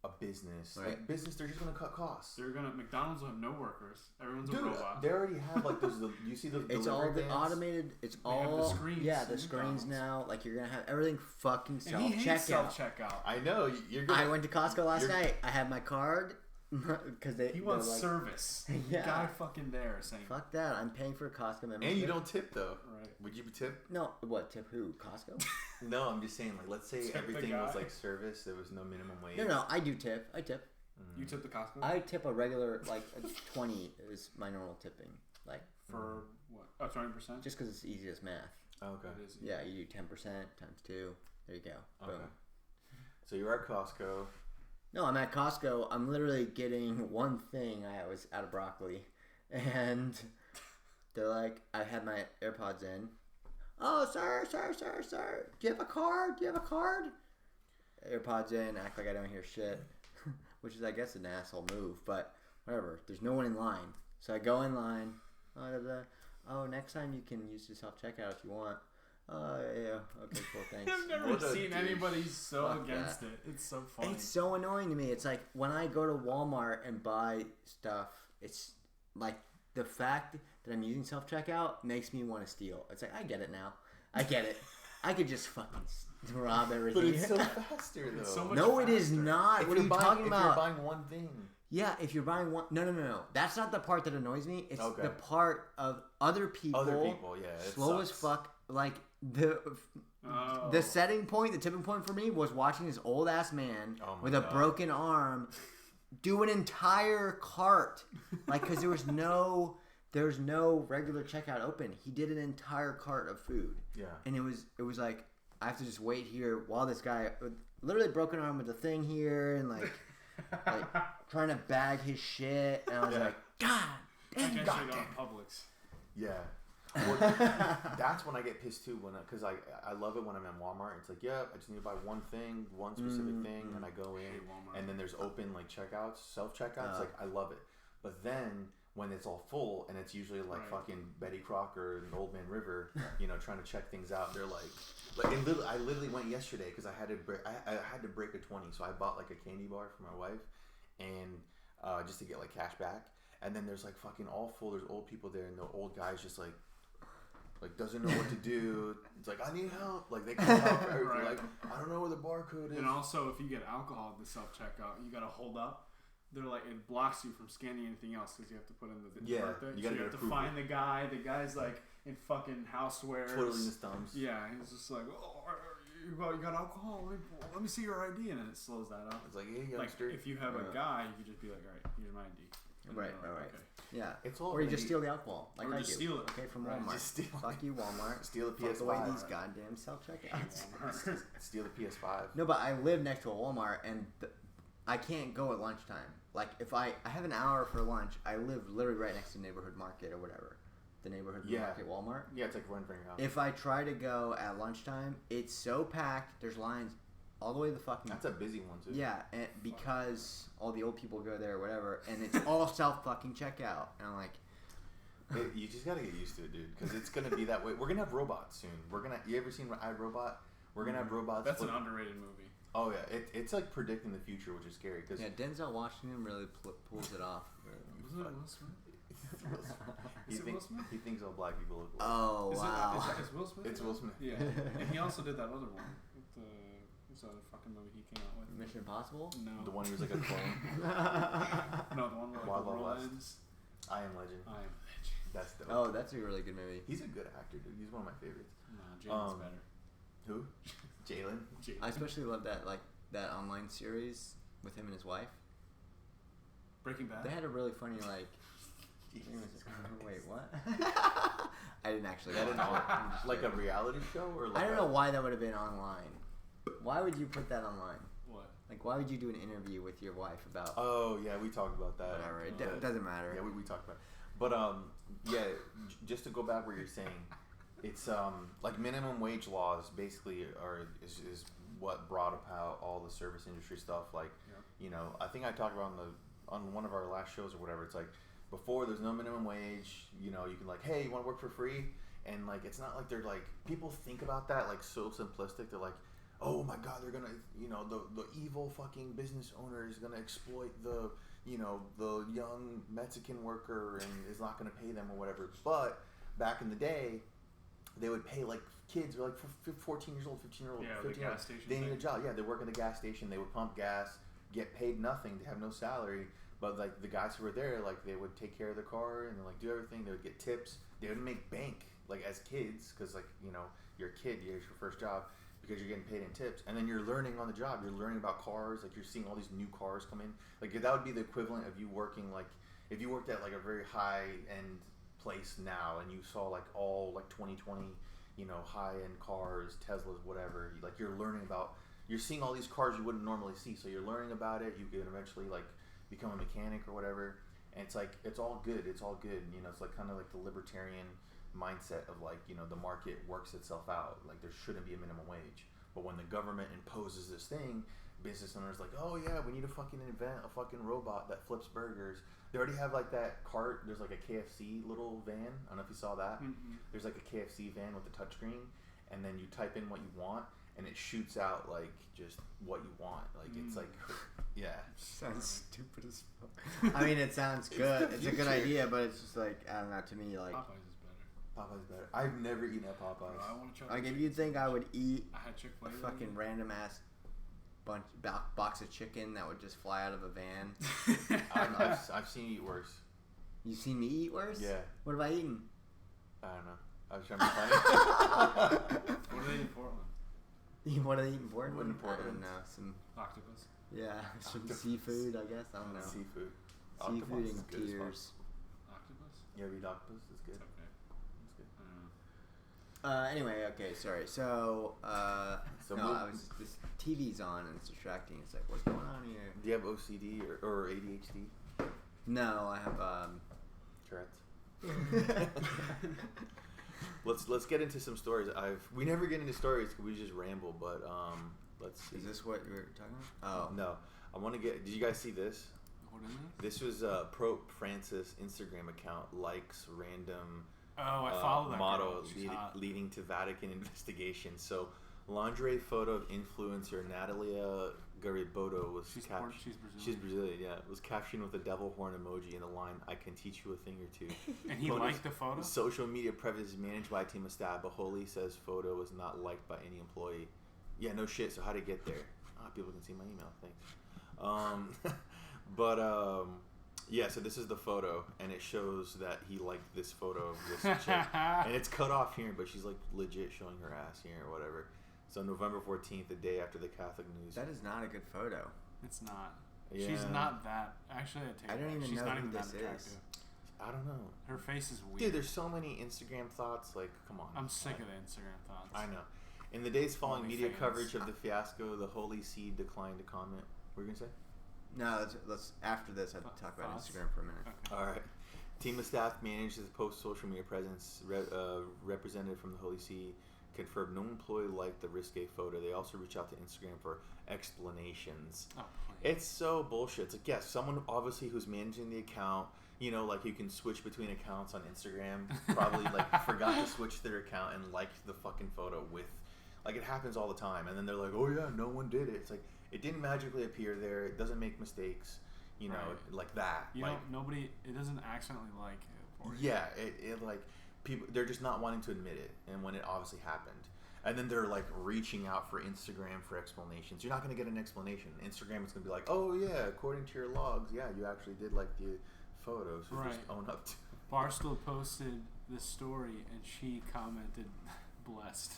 a business. Right. Like business, they're just gonna cut costs. McDonald's will have no workers. Everyone's a Dude, robot. they already have like those. You see those. It's all delivery the vans? automated. It's They have the all screens yeah, the in screens McDonald's. now. Like you're gonna have everything fucking And self he hates checkout. self-checkout. I know you're. Gonna, I went to Costco last night. I had my card because He wants like, service. Yeah. Guy fucking there saying, fuck that. I'm paying for a Costco membership. and you don't tip though. right. Would you tip? No, what tip? Who? Costco? No, I'm just saying. Like, let's say Tip the everything was guy. like service. There was no minimum wage. No, I do tip. I tip. You tip the Costco? I tip a regular like a 20 is my normal tipping. Like For what? Oh, 20%? just because it's easiest math. Okay. It is. Yeah, you do 10% times 2. There you go. Boom. Okay. So you're at Costco. No, I'm at Costco. I'm literally getting one thing. I was out of broccoli, and they're like, I had my AirPods in. Oh, sir. Do you have a card? AirPods in. Act like I don't hear shit, which is, I guess, an asshole move. But whatever. There's no one in line, so I go in line. Oh, next time you can use the self checkout if you want. Yeah. Okay, cool. Thanks. I've never What a seen douche. anybody so Fuck against that. it. It's so funny. It's so annoying to me. It's like when I go to Walmart and buy stuff, it's like the fact that I'm using self checkout makes me want to steal. It's like I get it now. I get it. I could just fucking rob everything. But it's so faster though. It's so much no, it is faster. not. If What are you're you buying, talking if about? you're buying one thing. Yeah, if you're buying one. No. That's not the part that annoys me. It's Okay. the part of other people. Yeah. It Slow sucks. as fuck. Like Oh. the setting point, the tipping point for me was watching this old ass man Oh my with a God. broken arm do an entire cart, like because there was no regular checkout open. He did an entire cart of food, Yeah. and it was like I have to just wait here while this guy with literally broken arm with a thing here and like trying to bag his shit, and I was Yeah. like, God I damn, guess God you go damn. to Publix. Yeah. Well, that's when I get pissed too, because I love it when I'm in Walmart. It's like, yeah, I just need to buy one thing, one specific thing, and I go in, hate Walmart. and then there's open like checkouts, self checkouts. Like I love it, but then when it's all full and it's usually like Right. fucking Betty Crocker and Old Man River, trying to check things out, they're like I literally went yesterday because I had to break a 20, so I bought like a candy bar for my wife, and just to get like cash back. And then there's like fucking all full. There's old people there, and the old guy's just like doesn't know what to do. It's like I need help. Like they come out for everything. Right. Like I don't know where the barcode is. And also, if you get alcohol at the self checkout, you gotta hold up. They're like it blocks you from scanning anything else because you have to put in the Yeah, birthday. you So gotta you get have to approval. find the guy. The guy's like in fucking housewares. Twiddling his thumbs. Yeah, he's just like, oh, you got alcohol? Let me see your ID, and then it slows that up. It's like, hey, Like youngster. if you have a guy, you could just be like, all right, here's my ID. And Right, they're like, right. Okay. Yeah. It's all Or you gonna just be- steal the alcohol, like Or I just do. steal it. Okay, from Right, Walmart. just steal it. Fuck you, Walmart. Steal the Fuck away PS5. these goddamn self checkouts. Steal the PS5. No, but I live next to a Walmart, and I can't go at lunchtime. Like if I have an hour for lunch, I live literally right next to neighborhood market or whatever, the neighborhood Yeah. market Walmart. Yeah, it's like run for your house. If I try to go at lunchtime, it's so packed. There's lines all the way to the fucking. That's a busy one too. Yeah, and because all the old people go there or whatever, and it's all self fucking checkout, and I'm like, You just gotta get used to it, dude, because it's gonna be that way. We're gonna have robots soon. You ever seen iRobot? We're gonna have robots. That's an underrated movie. Oh yeah, it's like predicting the future, which is scary. Cause yeah, Denzel Washington really pulls it off. Was it Will Smith? he Is it Will thinks Smith? he thinks all black people look. Oh Is wow! It Will Smith? It's Will Smith. Yeah, and he also did that other one. What's the other fucking movie he came out with? Mission Impossible? No. The one who was like a clone. No, the one where Wild the Wild world West. ends. I Am Legend. I am legend. That's dope. Oh, that's a really good movie. He's a good actor, dude. He's one of my favorites. No, Jaden's better. Who? Jalen. I especially love that online series with him and his wife. Breaking Bad. They had a really funny Wait, what? I didn't actually. That watch it. like a reality show or like I don't know why that would have been online. Why would you put that online? What? Like, why would you do an interview with your wife about? Oh yeah, we talked about that. Whatever. It doesn't matter. Yeah, we talked about it. But yeah, just to go back where you're saying, it's like minimum wage laws basically is what brought about all the service industry stuff. Like, you know, I think I talked about on one of our last shows or whatever. It's like before there's no minimum wage. You know, you can like, hey, you want to work for free? And like, it's not like they're like people think about that like so simplistic. They're like, oh my god, they're gonna, you know, the evil fucking business owner is gonna exploit the, you know, the young Mexican worker and is not gonna pay them or whatever. But back in the day, they would pay like kids like 14 years old, 15-year-old, Yeah, 15 the year old. gas station. They need a job. Yeah, they work in the gas station. They would pump gas, get paid nothing. They have no salary. But like the guys who were there, like they would take care of the car and like do everything. They would get tips. They would make bank like as kids because like, you know, you're a kid. It's your first job. Because you're getting paid in tips, and then you're learning on the job. You're learning about cars, like you're seeing all these new cars come in. Like that would be the equivalent of you working like if you worked at like a very high end place now, and you saw like all like 2020, you know, high end cars, Teslas, whatever. Like you're learning about, you're seeing all these cars you wouldn't normally see. So you're learning about it. You can eventually like become a mechanic or whatever. And it's like it's all good. It's all good. You know, it's like kind of like the libertarian mindset of like, you know, the market works itself out. Like there shouldn't be a minimum wage. But when the government imposes this thing, business owners like, oh yeah, we need to fucking invent a fucking robot that flips burgers. They already have like that cart. There's like a KFC little van. I don't know if you saw that. Mm-hmm. There's like a KFC van with a touchscreen, and then you type in what you want, and it shoots out like just what you want. Like it's like, yeah. Sounds stupid as fuck. I mean, it sounds good. It's a good idea, but it's just like, I don't know. To me, like Popeyes is better. Popeyes better. I've never eaten at Popeyes. Bro, I want to try. if you think I would eat I had Chick-fil-A. a fucking random ass box of chicken that would just fly out of a van. I've seen you eat worse. You seen me eat worse? Yeah. What have I eaten? I don't know. I was trying to be funny. What are they in Portland? What are they eating for? What in Portland? I don't know. Some Octopus. some Octopus. seafood, I guess. I don't know. Seafood. Seafood Octopus is and good as fuck. tears. Octopus. You ever eat octopus? It's good. It's okay. It's good. I don't know. Anyway, okay, sorry. So, So no, move- I was this TV's on and it's distracting. It's like, what's going on here? Do you have OCD or ADHD? No, I have Tourette's. Let's get into some stories. We never get into stories because we just ramble. But let's see. Is this what you were talking about? Oh, No, I want to get. Did you guys see this? What is it? This was Pope Francis Instagram account likes random Oh, I follow that model girl. She's hot. leading to Vatican investigation. So lingerie photo of influencer Natalia Garibodo was She's captioned. She's Brazilian. She's Brazilian, yeah. Was captioned with a devil horn emoji and the line, "I can teach you a thing or two." And he Photos- liked the photo? Social media presence is managed by a team of staff, but Holy says photo was not liked by any employee. Yeah, no shit. So how did it get there? People can see my email. Thanks. Yeah. So this is the photo, and it shows that he liked this photo of this chick, and it's cut off here, but she's like legit showing her ass here or whatever. So November 14th, the day after the Catholic news. that is not a good photo. It's not. Yeah. She's not that. Actually, I take I it don't back. even She's know not who even that this attractive. is. I don't know. Her face is weird. Dude, there's so many Instagram thoughts. Like, come on. I'm sick of the Instagram thoughts. I know. In the days following media OnlyFans. coverage of the fiasco, the Holy See declined to comment. What were you gonna say? No, let's after this, I have to talk about Thoughts? Instagram for a minute. Okay. All right. Team of staff managed his post social media presence. Representative from the Holy See confirmed no employee liked the risque photo. They also reached out to Instagram for explanations. Oh, please. It's so bullshit. It's like, yes, someone obviously who's managing the account, you know, like you can switch between accounts on Instagram, probably like forgot to switch their account and liked the fucking photo with, like it happens all the time. And then they're like, oh yeah, no one did it. It's like, it didn't magically appear there. It doesn't make mistakes, you know, Right. like that. You like, know, nobody. It doesn't accidentally like it. For you. yeah, it like people, they're just not wanting to admit it. And when it obviously happened. And then they're like reaching out for Instagram for explanations. You're not gonna get an explanation. Instagram is gonna be like, oh yeah, according to your logs, yeah, you actually did like the photos. So just own up to. Barstool posted this story and she commented, "Blessed."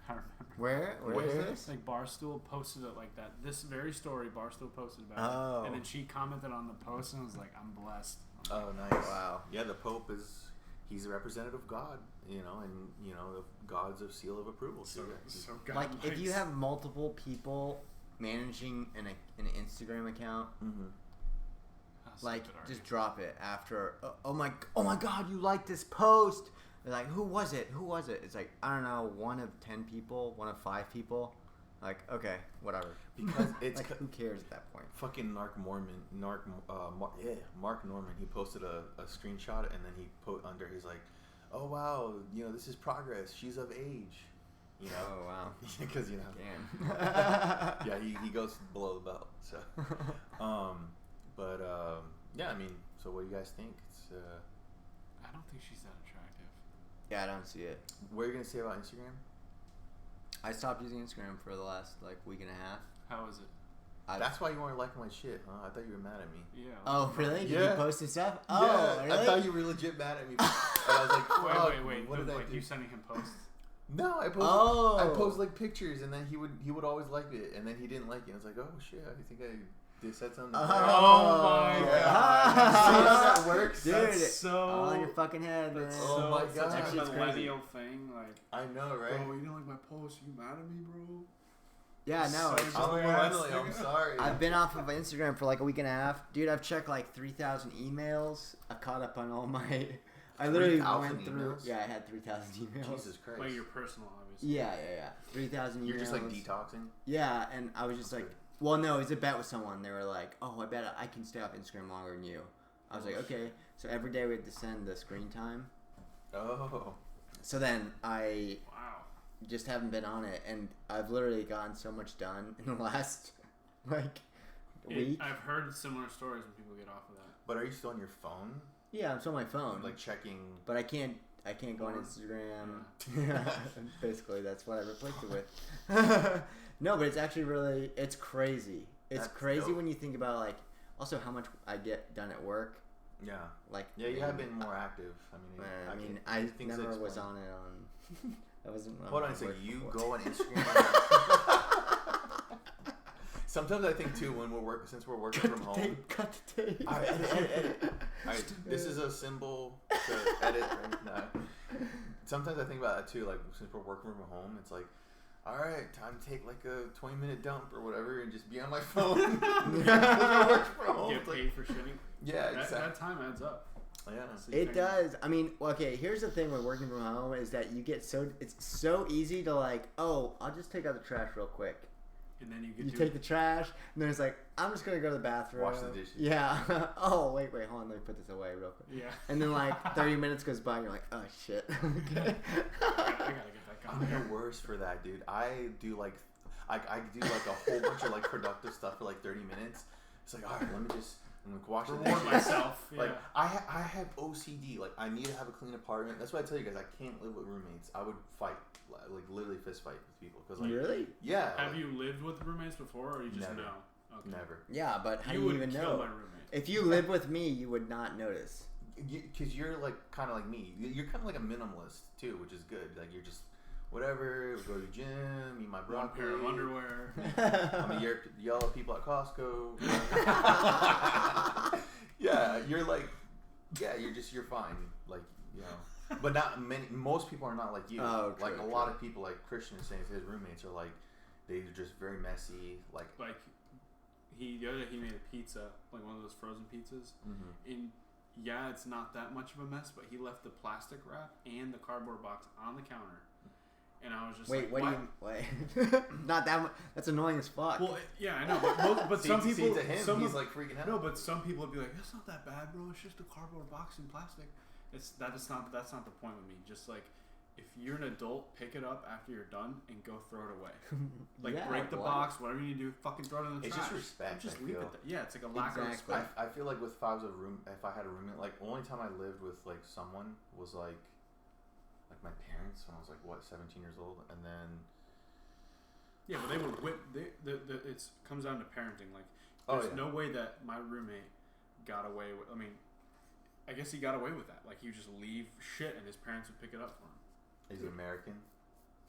I remember. Where is this? Like Barstool posted it like that. This very story Barstool posted about Oh. it, and then she commented on the post and was like, "I'm blessed." Oh, nice. Wow. Yeah, the Pope he's a representative of God, you know, and you know, God's a seal of approval. So God Like if likes- you have multiple people managing an Instagram account, That's like stupid just argument. drop it after. Oh my God, you like this post? They're like, who was it? It's like, I don't know, 1 of 10 people, 1 of 5 people. Like, okay, whatever. Because it's like, who cares at that point? fucking Mark Norman. He posted a screenshot and then he put under. He's like, oh wow, you know, this is progress. She's of age. You know. Oh wow. Because you know. Damn. Yeah, he goes below the belt. So, yeah, I mean, so what do you guys think? It's I don't think she's that attractive. Yeah, I don't see it. what are you gonna say about Instagram? I stopped using Instagram for the last like week and a half. How is it? That's why you weren't liking my shit, huh? I thought you were mad at me. Yeah. Oh really? Did Yeah. you post and stuff? Oh Yeah, really? I thought you were legit mad at me. And I was like, fuck, Wait. what did I Like do? you sending him posts? No, I post. Oh. I post like pictures, and then he would always like it, and then he didn't like it. I was like, oh shit, I think I said something. Oh my Yeah. God. See how that works? Dude, That's so. all in your fucking head, man. That's Oh so, my such gosh, a it's millennial thing. Like, I know, right? bro, you didn't like my post. You mad at me, bro? Yeah, no. So It's I'm just, a millennial. I'm sorry. I've been off of Instagram for like a week and a half, dude. I've checked like 3,000 emails. I caught up on all my. I literally 3,000 went through. emails? Yeah, I had 3,000 emails. Jesus Christ. Like your personal, obviously. Yeah. 3,000 emails. You're just like detoxing. Yeah, and I was just like, well, no, it was a bet with someone. They were like, oh, I bet I can stay off Instagram longer than you. I was like, okay. So every day we had to send the screen time. Oh. So then I Wow. just haven't been on it, and I've literally gotten so much done in the last like week. I've heard similar stories when people get off of that. But are you still on your phone? Yeah, I'm still on my phone, Like checking. but I can't go on Instagram. Basically, that's what I replaced it with. No, but it's actually really crazy. It's That's crazy dope. when you think about like also how much I get done at work. Yeah. Like Yeah, you have been more active. I mean, I things never to was explain. on it on. I wasn't. Hold on a work second. You before. go on Instagram. Sometimes I think too when since we're working from home. Cut the tape. All right, edit. All right, this is a symbol to edit. Right now. Sometimes I think about that too. Like since we're working from home, it's like, all right, time to take like a 20-minute dump or whatever, and just be on my phone. I work from home. Get It's like- paid for shitting. yeah, That exactly. time adds up. Yeah. So you It think- does. I mean, okay. Here's the thing with working from home is that you get it's so easy to like, oh, I'll just take out the trash real quick. And then you get You to take the trash, and then it's like, I'm just gonna go to the bathroom. Wash the dishes. Yeah. Oh, wait, hold on. Let me put this away real quick. Yeah. And then like 30 minutes goes by, and you're like, oh shit. Okay. I gotta get that I'm going. the worst for that, dude. I do like a whole bunch of like productive stuff for like 30 minutes. It's like, all right, let me just wash the Reward dishes. myself. Yeah. Like I have OCD. Like I need to have a clean apartment. That's why I tell you guys I can't live with roommates. I would fight, like literally fist fight with people. Cause like Really? yeah. Have like, you lived with roommates before, or you just Never. know? Okay. never? Yeah, but how You do you would even kill know? my roommate. If you live with me, you would not notice. Because you're like kind of like me. You're kind of like a minimalist too, which is good. Like you're just whatever. Go to the gym, eat my One broccoli. pair of underwear. I'm gonna yell at people at Costco. Yeah, you're like, yeah, you're fine. Like, you know, but not many. Most people are not like you. Oh, true, like a lot of people, like Christian is saying, his roommates are like, they're just very messy. Like, Like the other day he made a pizza, like one of those frozen pizzas. And yeah, it's not that much of a mess, but he left the plastic wrap and the cardboard box on the counter. And I was just Wait, like, what do you wait? Not that much. That's annoying as fuck. Well, yeah, I know, but see, some people, to him, some he's of- like freaking out. no, but some people would be like, "It's not that bad, bro. It's just a cardboard box in plastic." That's not the point with me. Just like if you're an adult, pick it up after you're done and go throw it away. Like Yeah, break the why? box, whatever you need to do, fucking throw it in the It's trash. just respect, Just I leave feel. it there. Yeah, it's like a lack of Exactly. respect. I feel like if I had a roommate, like the only time I lived with like someone was like like my parents when I was like 17 years old, and then Yeah, but they were it comes down to parenting. Like, there's no way that my roommate got away with. I mean, I guess he got away with that. Like, he would just leave shit, and his parents would pick it up for him. is he American?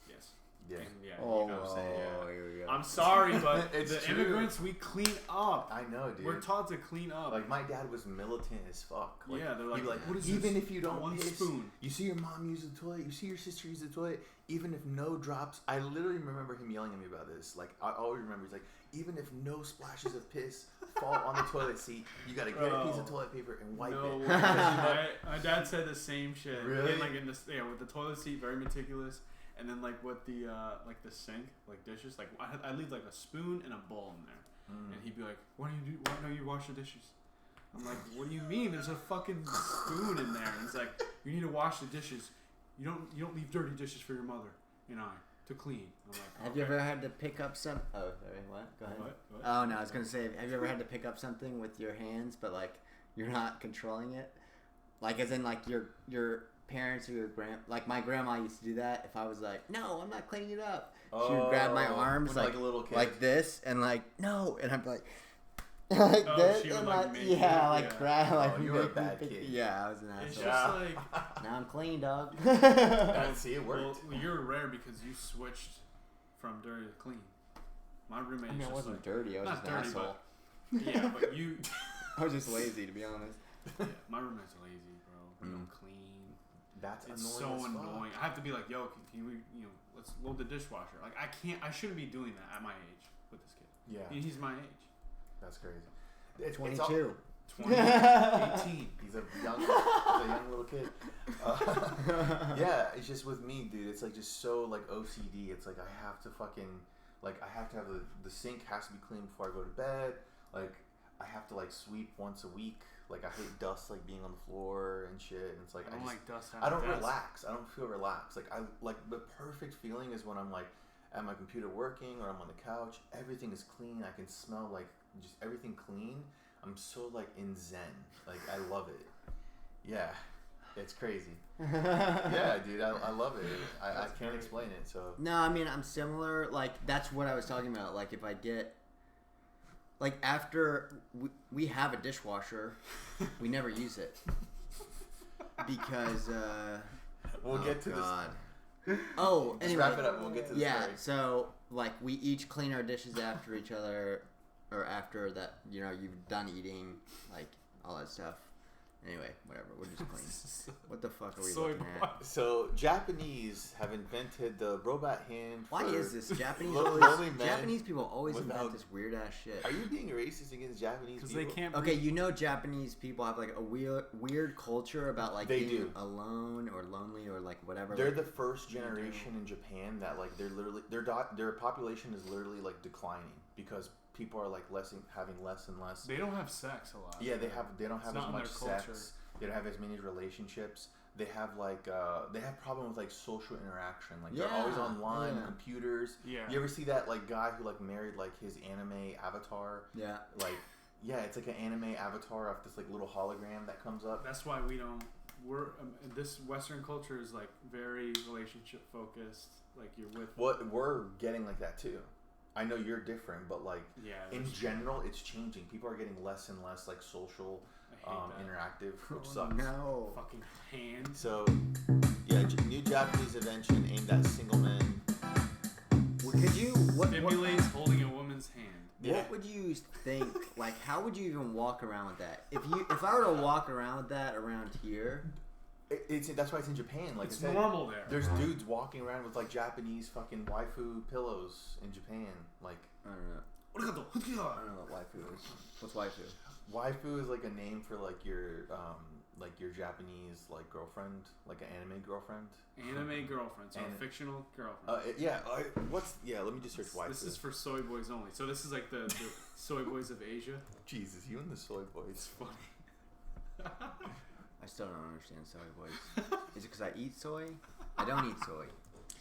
Yes. Yeah. And yeah. Oh, You know what I'm saying? Yeah. here we go. I'm sorry, but It's the true. immigrants, we clean up. I know, dude. We're taught to clean up. Like my dad was militant as fuck. Like, yeah, they're like, he'd be like, what is even this? if you don't One piss, spoon. you see your mom use the toilet, you see your sister use the toilet, even if no drops. I literally remember him yelling at me about this. Like I always remember, he's like, even if no splashes of piss fall on the toilet seat, you gotta get a piece of toilet paper and wipe No, it. my dad said the same shit. Really? And like with the toilet seat, very meticulous. And then like with the like the sink, like dishes, like I leave like a spoon and a bowl in there, and he'd be like, "Why do you do? Why don't you wash the dishes?" I'm like, "What do you mean? There's a fucking spoon in there." And he's like, "You need to wash the dishes. You don't leave dirty dishes for your mother and I to clean." I'm like, Have you ever had to pick up some? Oh, sorry, what? Go ahead. What? Oh no, I was gonna say, have you ever had to pick up something with your hands, but like you're not controlling it? Like as in like your parents or your like my grandma used to do that. If I was like, no, I'm not cleaning it up, she would grab my arms like a little kid, like this, and like no, and I'm like. Like this, she would, and like, like make yeah, you- like yeah. grab, like Oh, you were a bad kid. Yeah, I was an It's asshole. just like, Now I'm clean, dog. I see it worked. well, you're rare because you switched from dirty to clean. My roommate. I mean, is I just wasn't like, dirty. I was not just an dirty, asshole. but yeah, but you. I was just lazy, to be honest. Yeah, my roommate's lazy, bro. We don't clean. That's It's annoying so as fuck. annoying. I have to be like, yo, can we, let's load the dishwasher. Like, I shouldn't be doing that at my age with this kid. Yeah, He's my age. that's crazy. It's 22. 20, 18. He's a young little kid. Yeah, it's just with me, dude. It's like just so like OCD. It's like I have to fucking like I have to have the sink has to be clean before I go to bed. Like I have to like sweep once a week. Like I hate dust like being on the floor and shit. And it's like I don't like dust. I don't relax. I don't feel relaxed. Like I like the perfect feeling is when I'm like at my computer working or I'm on the couch. Everything is clean. I can smell like just everything clean. I'm so like in zen. Like I love it. Yeah, it's crazy. Yeah, dude, I love it. I can't explain it. So No, I mean I'm similar. Like that's what I was talking about. Like if I get, like after we have a dishwasher, we never use it because we'll get to God. Oh, this. anyway, Wrap it up. We'll get to the yeah. story. So like we each clean our dishes after each other, or after that you've done eating, like all that stuff. Anyway, whatever. We're just clean. What the fuck are we Soy looking at? So Japanese have invented the robot hand. Why for is this Japanese? lonely men Japanese people always without- invent this weird ass shit. Are you being racist against Japanese Because people? they can't. Okay, Japanese people have like a weird culture about like They being do. alone or lonely or like whatever. They're like, the first generation in Japan that like they're literally their population is literally like declining because people are like having less and less. They don't have sex a lot. Yeah, they don't have It's as not in much their culture. sex. They don't have as many relationships. They have like they have problem with like social interaction. Like they're always Yeah, online, yeah. computers. Yeah. You ever see that like guy who like married like his anime avatar? yeah. Like yeah, it's like an anime avatar of this like little hologram that comes up. That's why we don't. This Western culture is like very relationship focused. Like you're with. What we're getting like that too. I know you're different, but like Yeah. in that's- general, it's changing. People are getting less and less like social, I hate that. interactive, which Oh, sucks. no. Fucking hand. So, yeah, new Japanese invention aimed at single men. Well, could you what Stimulates holding a woman's hand. what would you think? Like, how would you even walk around with that? If I were to walk around with that around here, That's why it's in Japan. Like It's I said, normal there. there's dudes walking around with like Japanese fucking waifu pillows in Japan. Like I don't know. I don't know what waifu is. What's waifu? waifu is like a name for like your Japanese like girlfriend, like an anime girlfriend. Anime girlfriend, so a Anime. fictional girlfriend. Let me just search waifu. This is for soy boys only. So this is like the soy boys of Asia. Jesus, you and the soy boys. It's funny. I still don't understand soy boys. Is it because I eat soy? I don't eat soy.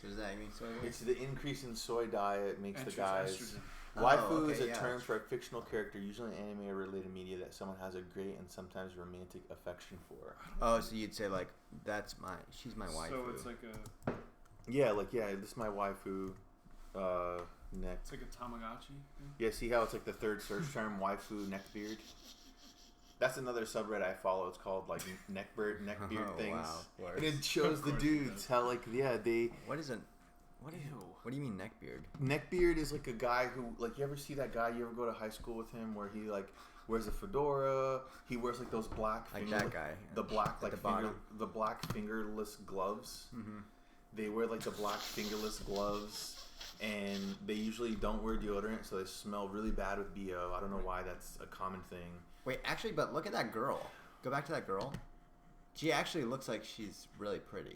So does that mean soy boys? It's the increase in soy diet makes the guys Waifu is a term for a fictional character, usually in anime or related media, that someone has a great and sometimes romantic affection for. Oh, so you'd say like, she's my waifu. So it's like a. Yeah, this is my waifu. Neck. It's like a Tamagotchi. Yeah, see how it's like the third search term, waifu neckbeard. That's another subreddit I follow. It's called like neckbeard things, wow. and it shows the dudes how like they. What do you mean neckbeard? Neckbeard is like a guy who, like, you ever see that guy? You ever go to high school with him where he like wears a fedora? He wears like those black that guy. The black like the the black fingerless gloves. Mm-hmm. They wear like the black fingerless gloves, and they usually don't wear deodorant, so they smell really bad with BO. I don't know why that's a common thing. Wait, actually, but look at that girl. Go back to that girl. She actually looks like she's really pretty.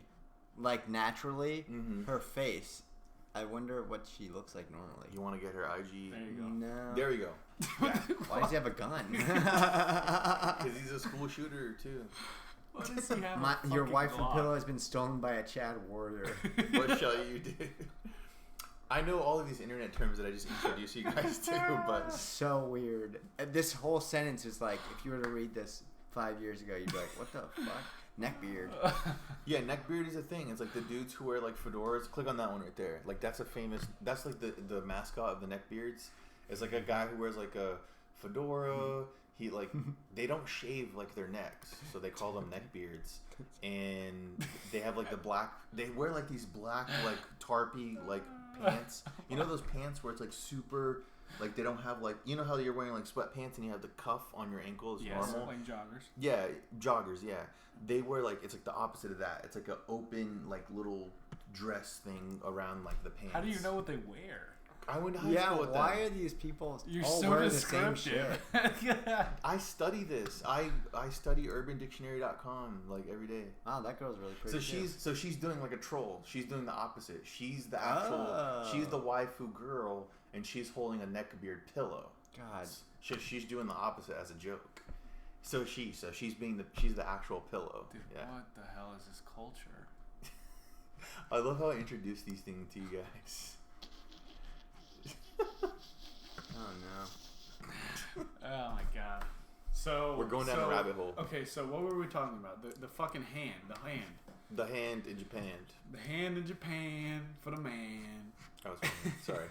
Like, naturally, her face. I wonder what she looks like normally. You want to get her IG? There you go. No. There we go. Yeah. Why does he have a gun? Because he's a school shooter, too. Why does he have Your waifu pillow has been stolen by a Chad warrior. What shall you do? I know all of these internet terms that I just introduced you guys to, but... So weird. This whole sentence is like, if you were to read this 5 years ago, you'd be like, what the fuck? Neckbeard. Yeah, neckbeard is a thing. It's like the dudes who wear like fedoras. Click on that one right there. Like that's like the mascot of the neckbeards. It's like a guy who wears like a fedora. He like they don't shave like their necks, so they call them neckbeards. And they have like they wear like these black like tarpy like pants. You know those pants where it's like super like they don't have like, you know how you're wearing like sweatpants and you have the cuff on your ankle is normal? Like joggers. Yeah, joggers, yeah. They wear like, it's like the opposite of that. It's like an open like little dress thing around like the pants. How do you know what they wear? I went to high school with them. Why are these people You're all so wearing the same shit? I study this. I study UrbanDictionary.com like every day. Wow, that girl's really pretty. So she's doing like a troll. She's doing the opposite. She's the actual. She's the waifu girl, and she's holding a neckbeard pillow. God. She's doing the opposite as a joke. So she's the actual pillow. Dude, yeah. what the hell is this culture? I love how I introduce these things to you guys. Oh no. Oh my god. So we're going down a rabbit hole. Okay, so what were we talking about? The fucking hand. The hand in Japan. The hand in Japan for the man. That was funny. Sorry.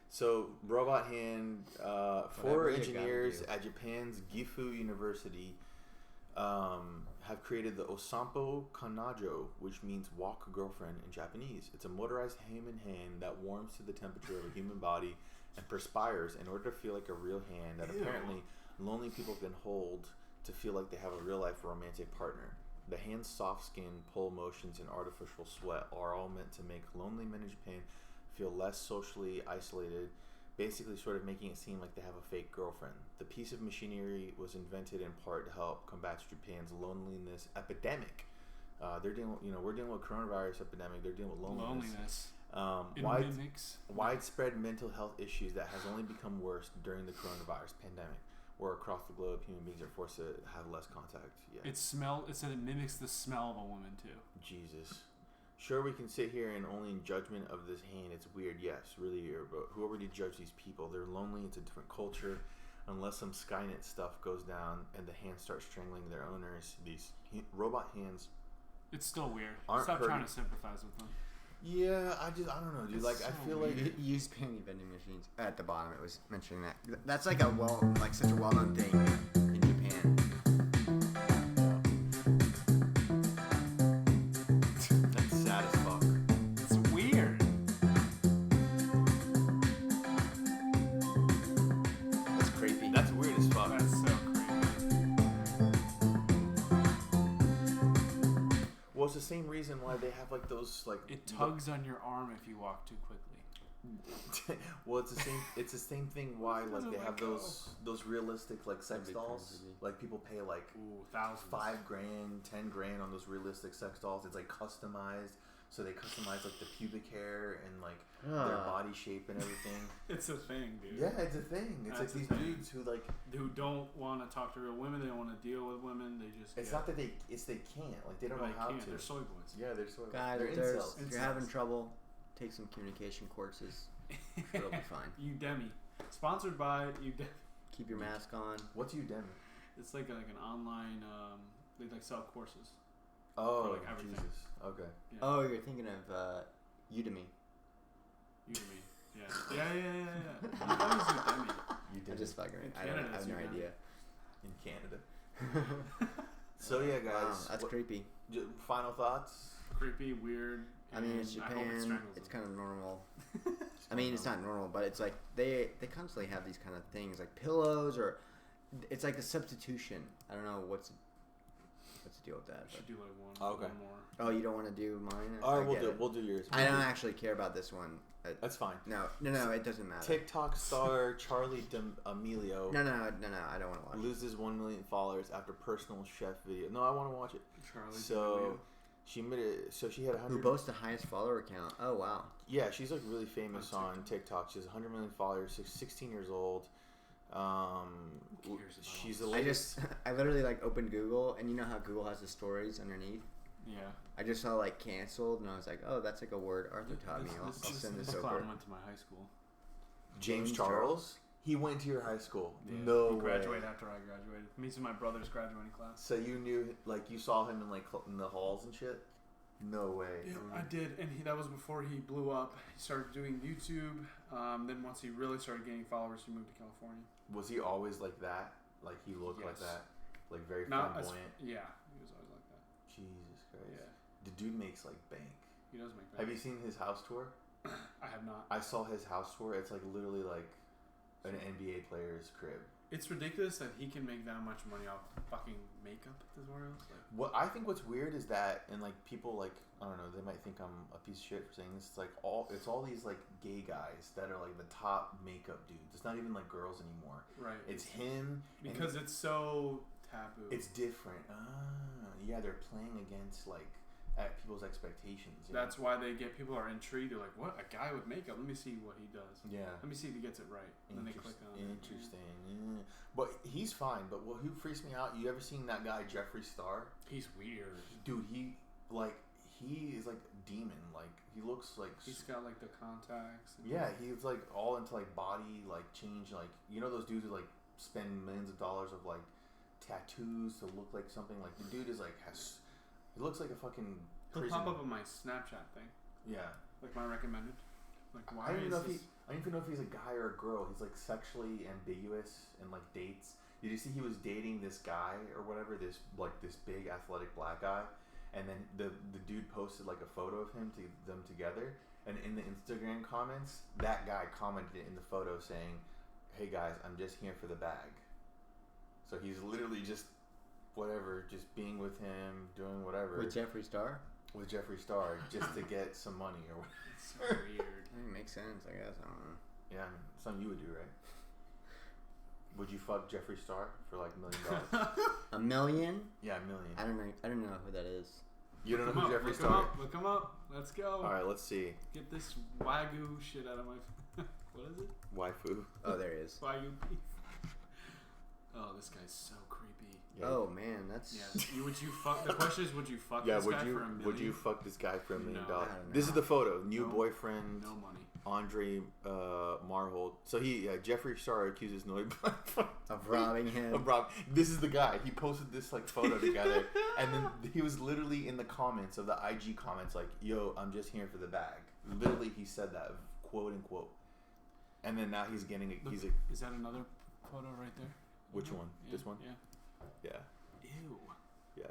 So, robot hand, 4 engineers at Japan's Gifu University have created the Osampo Kanajo, which means walk girlfriend in Japanese. It's a motorized human hand that warms to the temperature of a human body and perspires in order to feel like a real hand that apparently lonely people can hold to feel like they have a real life romantic partner. The hand's soft skin, pull motions, and artificial sweat are all meant to make lonely men in Japan feel less socially isolated, basically sort of making it seem like they have a fake girlfriend. The piece of machinery was invented in part to help combat Japan's loneliness epidemic. We're dealing with coronavirus epidemic. They're dealing with loneliness. Widespread mental health issues that has only become worse during the coronavirus pandemic, where across the globe human beings are forced to have less contact. Yeah. It said it mimics the smell of a woman too. Jesus. Sure, we can sit here and only in judgment of this hand. It's weird, yes, really weird. But who already judge these people? They're lonely. It's a different culture. Unless some Skynet stuff goes down and the hands start strangling their owners, these robot hands. It's still weird. Stop trying to sympathize with them. Yeah, I don't know, dude. Like, so I feel weird. Like use penny vending machines. At the bottom, it was mentioning that. That's like such a well-known thing in Japan. It's the same reason why they have like those like it tugs on your arm if you walk too quickly. Well, it's the same thing why like they have those realistic like sex dolls. Like people pay like thousands, $5,000, $10,000 on those realistic sex dolls. It's like customized, so they customize like the pubic hair and like their body shape and everything. It's a thing, dude. Yeah, it's a thing. It's like these dudes who don't want to talk to real women. They don't want to deal with women. They just it's not that they can't, like they don't know how to. They're soy boys. Yeah, they're soy boys. Guys, if you're having trouble, take some communication courses. It'll be fine. Udemy. Sponsored by Udemy. Keep your mask on. What's Udemy? It's like an online. They like sell courses. Oh, like everything. Jesus. Okay. Yeah. Oh, you're thinking of Udemy. Udemy. Yeah. I thought it was Udemy. Udemy. I'm just fucking. In I Canada, have it's no Udemy. idea. In Canada. So yeah, guys. Wow, that's creepy. Final thoughts. Creepy, weird. I mean, it's and I hope it Japan. strangles It's them. kind of normal. I mean, it's not normal, but it's like they constantly have these kind of things like pillows, or it's like a substitution. I don't know what's the deal with that. I should do like one. Oh, okay. One more. Oh, you don't want to do mine? All I right, get it. we'll do yours. I don't actually care about this one. That's fine. No, it doesn't matter. TikTok star Charlie D'Amelio No, I don't want to watch. loses 1 million followers after personal chef video. No, I want to watch it. Charlie. So she made it. So she had Who 100. boasts the highest follower count? Oh wow. Yeah, she's like really famous On on TikTok. She has 100 million followers. She's 16 years old. Who cares about She's all the I latest. I literally like opened Google, and you know how Google has the stories underneath. Yeah. I just saw like canceled, and I was like, oh, that's like a word Arthur taught me. I'll send this over. clown went to my high school. James Charles. He went to your high school. Yeah, No he way. graduated after I graduated. Me and my brother's graduating class. So you knew, like, you saw him in like in the halls and shit. No way. Yeah, I did, and that was before he blew up. He started doing YouTube. Then once he really started gaining followers, he moved to California. Was he always like that? Like he looked like Yes. that? Like very Not as, flamboyant? yeah, he was always like that. Jesus Christ. Yeah, The dude makes like bank. he does make that. Have you seen his house tour? I have not. I saw his house tour. It's like literally like an NBA player's crib. It's ridiculous that he can make that much money off fucking makeup tutorials. Like, What I think what's weird is that, and like people like, I don't know, they might think I'm a piece of shit for saying this. It's like all these like gay guys that are like the top makeup dudes. It's not even like girls anymore. right? It's him Because it's so taboo. it's different. Yeah, they're playing against like at people's expectations. You know? That's why they get people are intrigued. They're like, "What? A guy with makeup? Let me see what he does. Yeah. Let me see if he gets it right." And then they click on it. Interesting. Yeah. But he's fine. But who freaks me out? You ever seen that guy Jeffree Star? He's weird. Dude, he is like a demon. Like he looks like. He's got like the contacts. And Yeah, he's like all into like body like change. Like you know those dudes who like spend millions of dollars of like tattoos to look like something. Like the dude is like he looks like a fucking. He'll prison. pop up on my Snapchat thing, Yeah. like my recommended. Like why I don't even is know if this? I don't even know if he's a guy or a girl. He's like sexually ambiguous and like dates. Did you see he was dating this guy or whatever? This big athletic black guy, and then the dude posted like a photo of them together, and in the Instagram comments, that guy commented in the photo saying, "Hey guys, I'm just here for the bag." So he's literally just whatever, just being with him, doing whatever With Jeffree Star? with Jeffree Star just to get some money or whatever. It's so weird. I mean, makes sense, I guess. I don't know. Yeah, I mean, something you would do, right? Would you fuck Jeffree Star for like $1 million? $1 million? Yeah, $1 million. I don't know. I don't know who that is. You don't know Look who him up, Jeffree look him Star up, Look him up. Let's go. is? All right, let's see. Get this wagyu shit out of my. What is it? Waifu. Oh, there he is. Wagyu beef. Oh, this guy's so creepy. Yeah. Oh man, that's Yeah. Would you fuck? The question is, would you fuck Yeah, this would guy you for $1 million? would you fuck this guy for $1 million? No. I don't know. This is the photo. New No. boyfriend No money. Andre Marhold. So Jeffree Star accuses Noy of robbing him. of rob. This is the guy. He posted this like photo together, and then he was literally in the comments of the IG comments like, "Yo, I'm just here for the bag." Literally, he said that, quote unquote. And then now he's getting. Look, He's is that another photo right there? which one? Yeah, This one? Yeah. Yeah, Ew. yeah.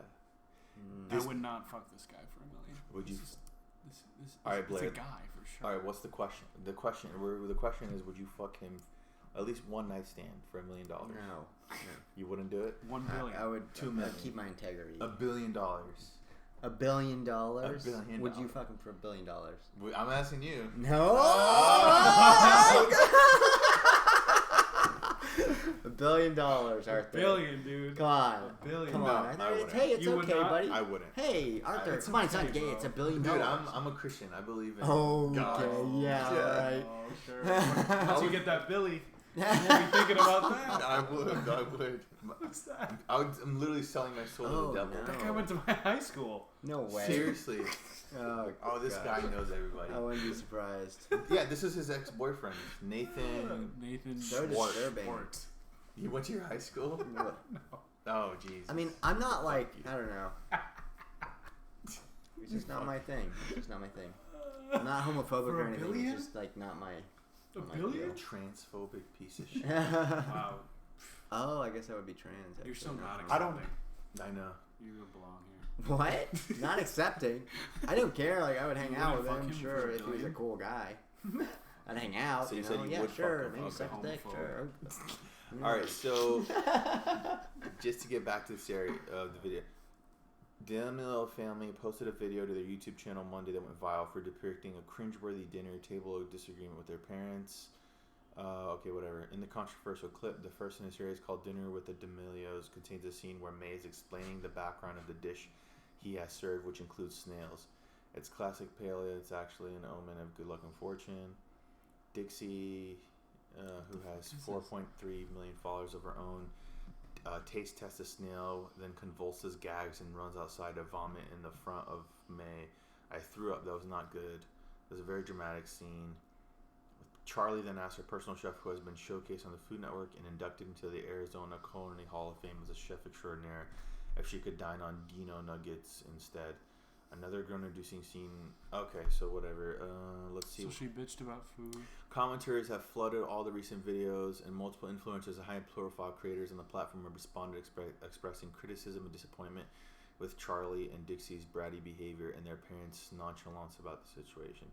Mm. I would not fuck this guy for $1 million. Would you? This All right, it's Blair. a guy for sure. All right. What's the question? The question is, would you fuck him? At least one night stand for $1 million. No. You wouldn't do it. $1 billion. I would. $2 I'd million. keep my integrity. $1 billion. $1 billion? $1 billion. Would you fuck him for $1 billion? I'm asking you. No. $1 billion, Arthur. Billion, dude. Come on. $1 billion. Come No, on. I wouldn't. Hey, it's You would okay, not? buddy. I wouldn't. Hey, Arthur, It's come on, it's not okay, gay. bro. It's $1 billion. Dude, I'm a Christian. I believe in Okay, God. yeah, Oh, right. sure. Once you get that Billy. You won't be thinking about that. I would. What's that? I'm literally selling my soul to the devil. no. That guy went to my high school. No way. Seriously. Oh, This guy knows everybody. I wouldn't be surprised. Yeah, this is his ex-boyfriend, Nathan. Nathan So disturbing. Schwartz. You went to your high school? No. Oh, jeez. I mean, I'm not like, I don't know. It's just not my thing. It's just not my thing. I'm not homophobic For or a anything. billion? It's just like not my. A not my billion? deal. Transphobic piece of shit. Wow. Oh, I guess I would be trans. You're so actually, not homo. I don't- accepting. I know. You don't belong here. What? Not accepting. I don't care. Like I would hang You out wouldn't with fuck him, him sure, for a if he was a billion? cool guy. I'd hang out. So you you said know? you Yeah, would fuck sure. him. Maybe Okay. suck a dick, sure. All right, so just to get back to the series of the video, the D'Amelio family posted a video to their YouTube channel Monday that went viral for depicting a cringeworthy dinner table disagreement with their parents. Okay, whatever. In the controversial clip, the first in the series, called Dinner with the D'Amelios, contains a scene where May is explaining the background of the dish he has served, which includes snails. It's classic paleo. It's actually an omen of good luck and fortune. Dixie, who has 4.3 million followers of her own, taste tests a snail, then convulses, gags, and runs outside to vomit in the front of May. I threw up. That was not good. It was a very dramatic scene. Charlie then asked her personal chef, who has been showcased on the Food Network and inducted into the Arizona Culinary Hall of Fame as a chef extraordinaire, if she could dine on Dino nuggets instead. Another groan-inducing scene. Okay, so whatever. Let's see. So she bitched about food. Commenters have flooded all the recent videos, and multiple influencers and high-profile creators on the platform have responded, expressing criticism and disappointment with Charlie and Dixie's bratty behavior and their parents' nonchalance about the situation.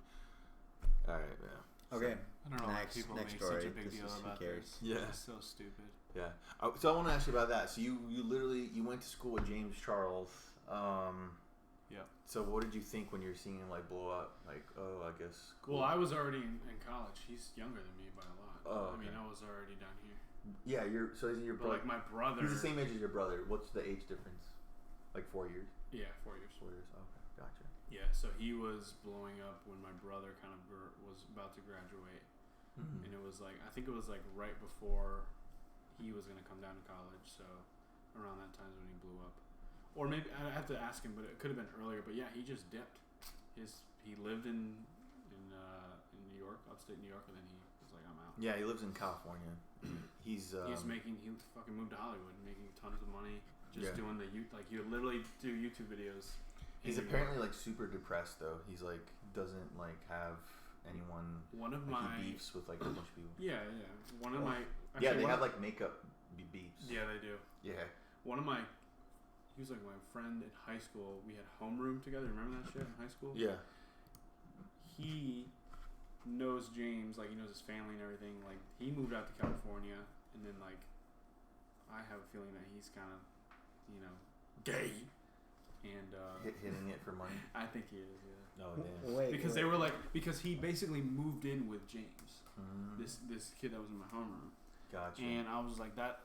All right, yeah. Okay. I don't know why Next- people next make story. such a big This deal is- who about cares? this. Yeah. It's so stupid. Yeah. So I want to ask you about that. So you literally you went to school with James Charles. Yeah. So what did you think when you're seeing him like blow up? Like, oh, I guess. Cool. Well, I was already in college. He's younger than me by a lot. Oh, I mean, okay. I was already down here. Yeah, so is he your But brother? like my brother. He's the same age as your brother. What's the age difference? Like 4 years. Yeah, 4 years. 4 years. Okay, gotcha. Yeah, so he was blowing up when my brother kind of was about to graduate. Mm-hmm. And it was like, I think it was like right before he was going to come down to college. So around that time is when he blew up. Or maybe, I have to ask him, but it could have been earlier. But yeah, he just dipped. He lived in New York, upstate New York, and then he was like, I'm out. Yeah, he lives in California. He's He fucking moved to Hollywood, making tons of money, just Yeah. doing he would literally do YouTube videos. He's in New apparently York. like super depressed though. He's like doesn't like have anyone. One of Like, my he beefs with like a bunch of people. yeah. One of my Yeah, actually, they one have of- like makeup beefs. yeah, they do. Yeah. One of he was like my friend in high school. We had homeroom together. Remember that shit in high school? Yeah. He knows James, like he knows his family and everything. Like he moved out to California, and then like I have a feeling that he's kind of, gay, and Hitting it for money. I think he is. Yeah. Oh damn. Wait. Because they were like, because he basically moved in with James, Mm, this kid that was in my homeroom. gotcha. And I was like, that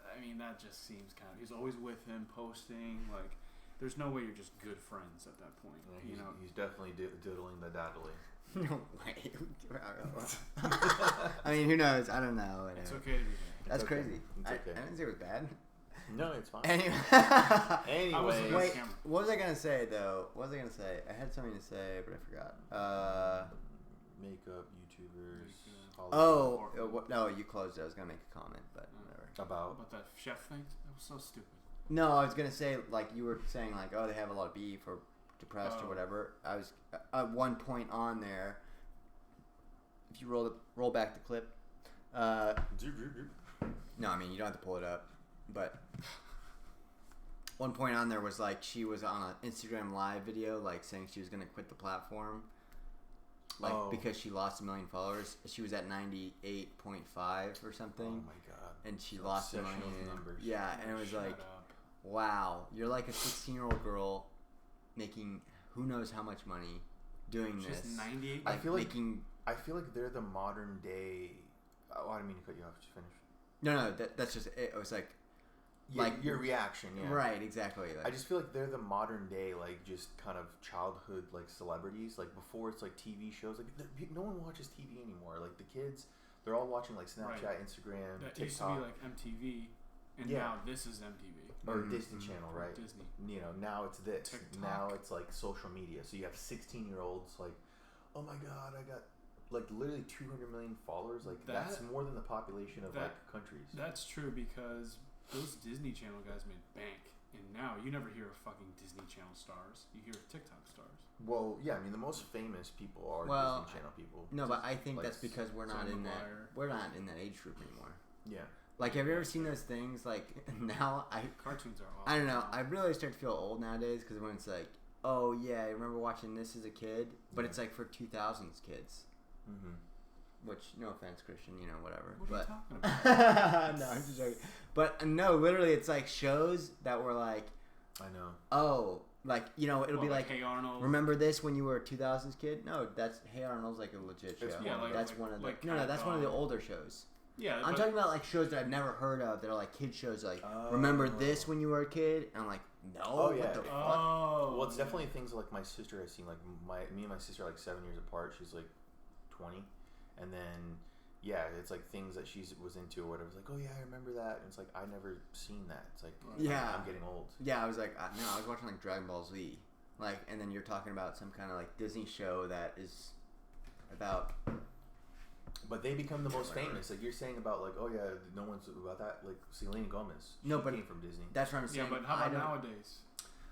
just seems kind of. He's always with him, posting. Like, there's no way you're just good friends at that point. Yeah, he's definitely diddling the daddly. No way. I mean, who knows? I don't know. It's Whatever. okay to be gay. That's okay. crazy. It's okay. I didn't say it was bad. No, it's fine. Anyway. I was Anyway, like- Wait, camera. what was I gonna say though? What was I gonna say? I had something to say, but I forgot. makeup YouTubers. Oh, Hollywood. no, you closed it. I was gonna make a comment, but whatever. About That chef thing? That was so stupid. No, I was gonna say like you were saying like they have a lot of beef or depressed or Oh. whatever. I was at one point on there. If you roll back the clip. No, I mean you don't have to pull it up, but one point on there was like she was on an Instagram live video like saying she was gonna quit the platform, like because she lost 1 million followers. She was at 98.5 or something. Oh my god. And she lost 1 Obsession million. with numbers. Yeah, and it was Shut like, up. wow, you're like a 16-year-old girl making who knows how much money doing She's this. 98. I feel like making. I feel like they're the modern day. Oh, I didn't mean to cut you off. Just finish. No, that's just it. It was like, Like your reaction, yeah. right, exactly. Like, I just feel like they're the modern day, like just kind of childhood, like celebrities. Like before, it's like TV shows. Like no one watches TV anymore. Like the kids, They're all watching like Snapchat, Right. Instagram, That TikTok, used to be like MTV, and Yeah. now this is MTV. or Disney Channel, right? Disney. You know, now it's this. TikTok. Now it's like social media. So you have 16-year-olds like, oh my god, I got like literally 200 million followers. Like that's more than the population of like countries. That's true because those Disney Channel guys made bank, and now you never hear of fucking Disney Channel stars. You hear of TikTok stars. Well, yeah, I mean the most famous people are Disney Channel people. No, but I think like that's because we're not in that. We're not in that age group anymore. Yeah. Like, have you ever seen those things? Like now, Cartoons are awesome. I don't know. I really start to feel old nowadays because when it's like, oh yeah, I remember watching this as a kid, but it's like for 2000s kids. Mm-hmm. Which, no offense, Christian, you know, whatever. What are but, you talking about? no, I'm just joking. But no, literally, it's like shows that were like, I know. oh, like, you know, it'll be like, Hey Arnold. remember this when you were a 2000s kid? No, that's Hey Arnold's like a legit show. It's That's one of the like no, that's one of the Dog. older shows. Yeah, I'm talking about like shows that I've never heard of that are like kid shows. Like, Oh. remember this when you were a kid? And I'm like, no. Oh, yeah. What the fuck? Oh. Well, it's definitely things like my sister has seen. Like me and my sister are like 7 years apart. She's like 20, and then yeah, it's like things that she was into or whatever. It's like, oh yeah, I remember that. And it's like I never seen that. It's like Yeah. I'm getting old. Yeah, I was like, no, I was watching like Dragon Ball Z, like, and then you're talking about some kind of like Disney show that is about. But they become the most Whatever. famous. Like you're saying about like, oh yeah, no one's about that. Like Selena Gomez. No, She but came from Disney. That's what I'm Yeah, saying. but how I about don't- nowadays?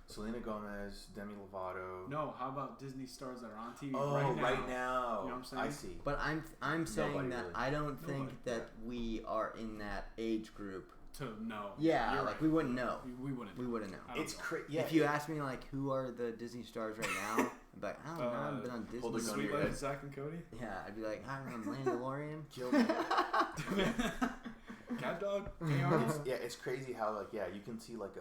Selena Gomez, Demi Lovato. No, how about Disney stars that are on TV Oh, right now? right now. You know what I'm saying? I see. But I'm saying Nobody that really. I don't think Nobody. that we are in that age group. To know. Yeah, You're like right. we wouldn't know. We wouldn't. We wouldn't know. I don't It's know. crazy. Yeah. If you ask me like who are the Disney stars right now, I'd be like, I don't know. I haven't been on hold Disney. it on Sweet your Life head. of Zack and Cody. Yeah, I'd be like, I don't know, Mandalorian. Kill me. Cat Dog. Hey Arnold. Yeah, it's crazy how like you can see like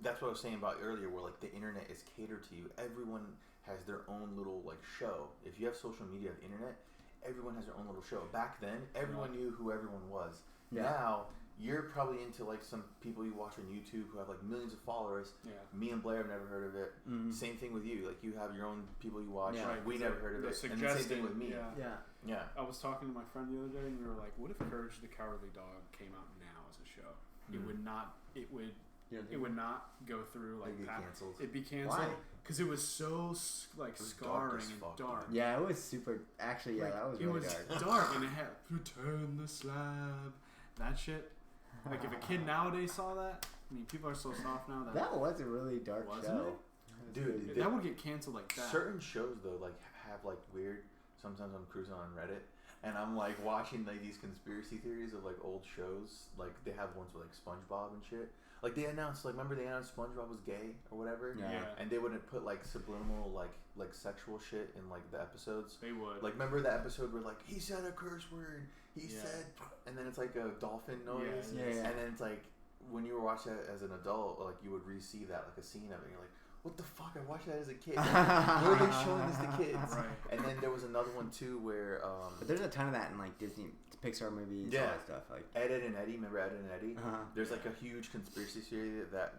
that's what I was saying about earlier where like the internet is catered to you. Everyone has their own little like show. If you have social media, the internet, everyone has their own little show. Back then, everyone knew who everyone was. Yeah. Now you're probably into like some people you watch on YouTube who have like millions of followers. Yeah. Me and Blair have never heard of it. Mhm. Same thing with you. Like you have your own people you watch. Yeah. Right, We never heard of they're it. And the same thing suggesting- with me. Yeah. Yeah. Yeah. I was talking to my friend the other day, and we were like, "What if Courage the Cowardly Dog came out now as a show? It Mhm. would not. It would. You don't It think- would not go through like It'd be that. canceled. It'd be canceled Why? because it was so like It was dark scarring as and fuck, dark. dude. Yeah, it was super. Actually, yeah, Like, that was it really was dark. dark, and it had "Return the Slab." That shit. Like if a kid nowadays saw that, I mean, people are so soft now that That was a really dark Wasn't show. it? Dude, that would get canceled like that. certain shows though like have like weird. Sometimes I'm cruising on Reddit and I'm like watching like these conspiracy theories of like old shows. Like they have ones with like SpongeBob and shit. Like they announced remember they announced SpongeBob was gay or whatever. Yeah. And they wouldn't put like subliminal like sexual shit in like the episodes. They would. Like remember the episode where like he said a curse word. He Yeah. said, and then it's like a dolphin noise. Yeah, yeah. And then it's like when you were watching it as an adult, like you would re-see that like a scene of it. And you're like, what the fuck? I watched that as a kid. Where are they showing this to kids? Right. And then there was another one too where But there's a ton of that in like Disney, Pixar movies, all Yeah. that stuff. Like, Ed, Ed and Eddie. Remember Ed and Eddie? uh-huh. There's like a huge conspiracy theory that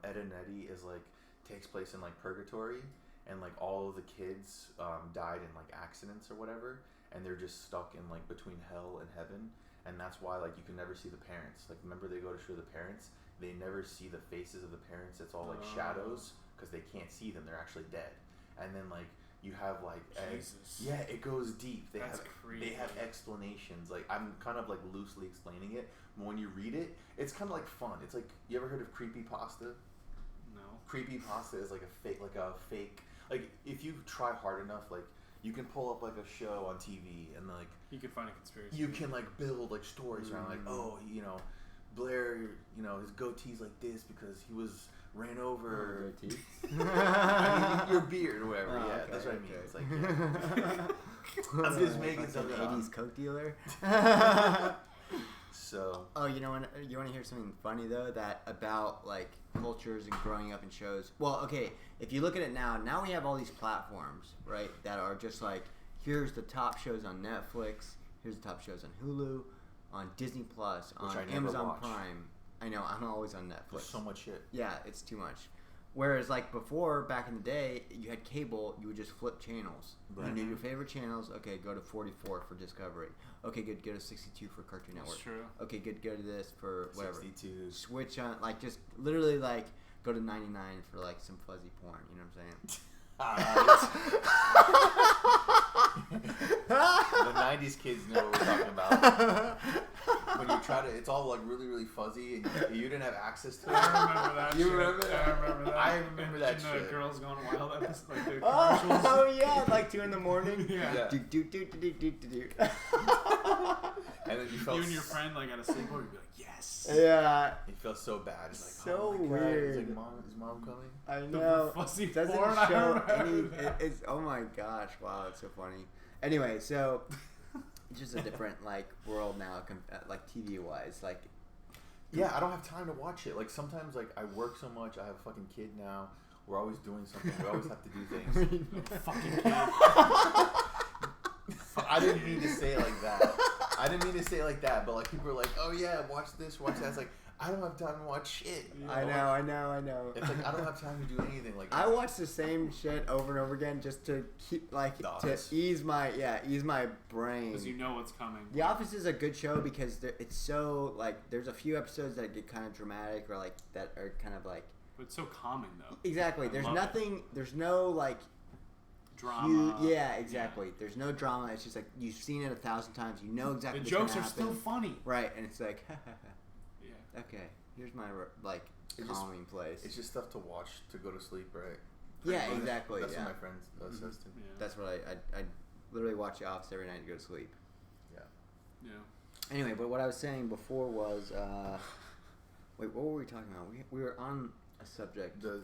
Ed and Eddie is like takes place in like purgatory, and like all of the kids died in like accidents or whatever, and they're just stuck in like between hell and heaven, and that's why like you can never see the parents. Like remember they go to show the parents, they never see the faces of the parents. It's all like Oh. shadows because they can't see them. They're actually dead. And then like you have like Jesus. yeah, it goes deep. They That's have crazy. they have explanations. Like I'm kind of like loosely explaining it. But when you read it, it's kind of like fun. It's like you ever heard of creepypasta? No. Creepypasta is like a fake. Like if you try hard enough, like you can pull up like a show on TV and like You could find a conspiracy. you can like build like stories around like Blair, his goatee's like this because he was ran over. Goatee. I mean, your beard or whatever. Oh, yeah, okay, that's what I mean. okay. It's like yeah. I'm just making like something an up. 80s coke dealer. So Oh, you want to hear something funny though? That about like cultures and growing up in shows. Well, okay, if you look at it now we have all these platforms, right? That are just like, here's the top shows on Netflix, here's the top shows on Hulu, on Disney Plus, Which on I never Amazon watch. Prime. I know, I'm always on Netflix. there's so much shit. Yeah, it's too much. Whereas like before, back in the day, you had cable. You would just flip channels. Right. You knew your favorite channels. Okay, go to 44 for Discovery. Okay, good. Go to 62 for Cartoon Network. That's true. Okay, good. Go to this for whatever. 62. Switch on, like, just literally like go to 99 for like some fuzzy porn. You know what I'm saying? The 90s kids know what we're talking about. When you try to, it's all like really, really fuzzy, and you didn't have access to it. I remember that. You shit. remember that? I remember that. I remember that And, shit. Girls Gone Wild episode, like the commercials. Oh yeah, like 2 in the morning. Yeah. Do do do do do do do. And then you felt You and your friend like at a sleepover, you'd be like, yes. Yeah, You felt so bad. It's like, So oh my God. weird. It's like, is mom coming? I The know. fuzzy Doesn't porn, I show remember any. that. It's oh my gosh! Wow, it's so funny. Anyway, so it's just a different like world now, like TV wise. Like, Yeah, I don't have time to watch it. Like sometimes, like I work so much. I have a fucking kid now. We're always doing something. We always have to do things. Fucking kid. I didn't mean to say it like that. I didn't mean to say it like that. But like people are like, oh yeah, watch this, watch that. It's like I don't have time to watch shit. I know. It's like I don't have time to do anything. Like I watch the same shit over and over again just to keep like The to Office. ease my brain. Because you know what's coming. The Office is a good show because it's so like there's a few episodes that get kind of dramatic or like that are kind of like But it's so calming though. exactly. I There's love nothing. There's no like Drama. yeah, exactly. Yeah. There's no drama. It's just like you've seen it 1,000 times. You know exactly. The what's jokes gonna are still happen. funny. Right, and it's like Yeah. okay, here's my like It's just- calming place. it's just stuff to watch to go to sleep, right? Yeah, Pretty much. exactly. That's yeah. what my friend says too. Yeah. That's what I literally watch The Office every night to go to sleep. Yeah. Anyway, but what I was saying before was, wait, what were we talking about? We were on a subject. The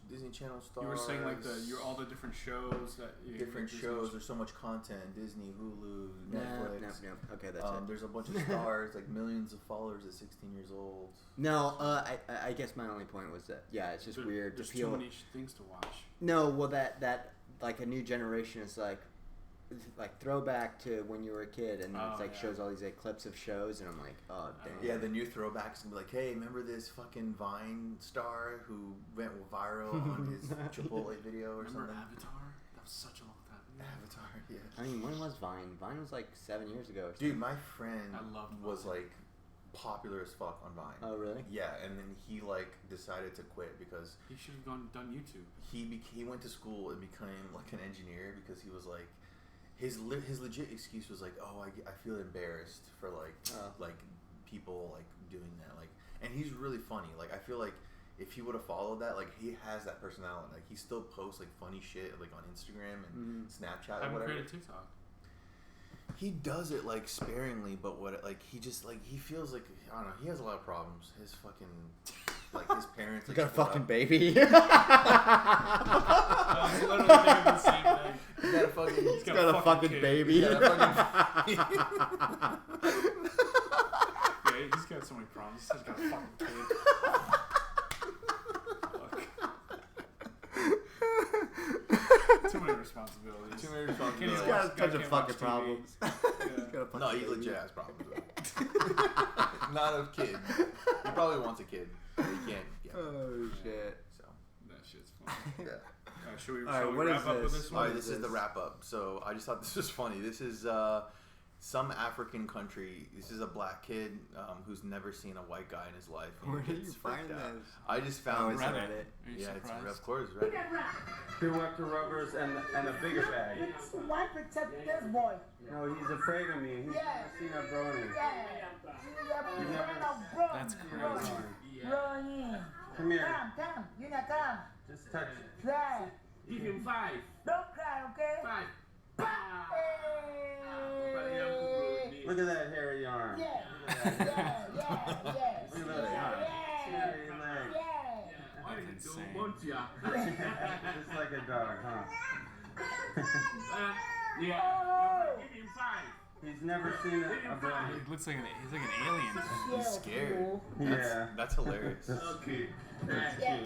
Disney Channel stars. You were saying like all the different shows that different shows. There's so much content. Disney, Hulu, No. Netflix. Okay, that's it. There's a bunch of stars, like millions of followers at 16 years old. No, I guess my only point was that it's just weird There's to feel. too many things to watch. No, well that like a new generation is like throwback to when you were a kid, and it's like shows all these like clips of shows, and I'm like, oh damn. Yeah, the new throwbacks can be like, hey, remember this fucking Vine star who went viral on his Chipotle video or Remember something? Avatar? That was such a long time ago. Avatar, yeah. I mean, when was Vine? Vine was like 7 years ago. Or Dude, something. my friend I loved was Vine. like popular as fuck on Vine. Oh really? Yeah, and then he like decided to quit because You should have done YouTube. he went to school and became like an engineer because he was like his legit excuse was like, oh, I feel embarrassed for like people like doing that, like, and he's really funny. Like I feel like if he would have followed that, like he has that personality. Like he still posts like funny shit like on Instagram and Snapchat I or haven't whatever. created TikTok. He does it like sparingly, but what like he just like he feels like I don't know. He has a lot of problems. His fucking like his parents. You Like, got a split fucking up. baby. I was literally thinking the same thing. He got a fucking. He's Got a fucking kid. baby. He got a fucking. Yeah, he's got so many problems. He's got a fucking kid. Fuck. Too many responsibilities. Too many responsibilities. He's got a bunch Can't of watch fucking TV. problems. Yeah. He's got a fucking No, he baby. legit has problems. Not a kid. He probably wants a kid, but he can't. Yeah. Oh shit. So That shit's funny. yeah. Should we, All right, shall we what wrap is up with this? this All one? right, this is the wrap up. So I just thought this was funny. This is some African country. This is a black kid who's never seen a white guy in his life. and Where he did you gets find freaked out. this? I just Oh, found it's this. on Reddit. Reddit. Are you Yeah, surprised? it's of course, right? Two extra rubbers and a bigger bag. Why protect this boy? No, he's afraid of me. He's Yeah. never seen a brony. That's crazy. Running. Come here. Come. You not come. Just touch it. Cry. Give him 5. Don't cry, okay? 5. Hey. Look at that hairy arm. Yeah. Look at that. Yeah. Look at that. Hairy leg. Why That's don't insane. want ya? Just like a dog, huh? Yeah. Give him 5. He's never seen a brony. He looks like he's like an alien. He's scared. Yeah. That's hilarious. Okay. I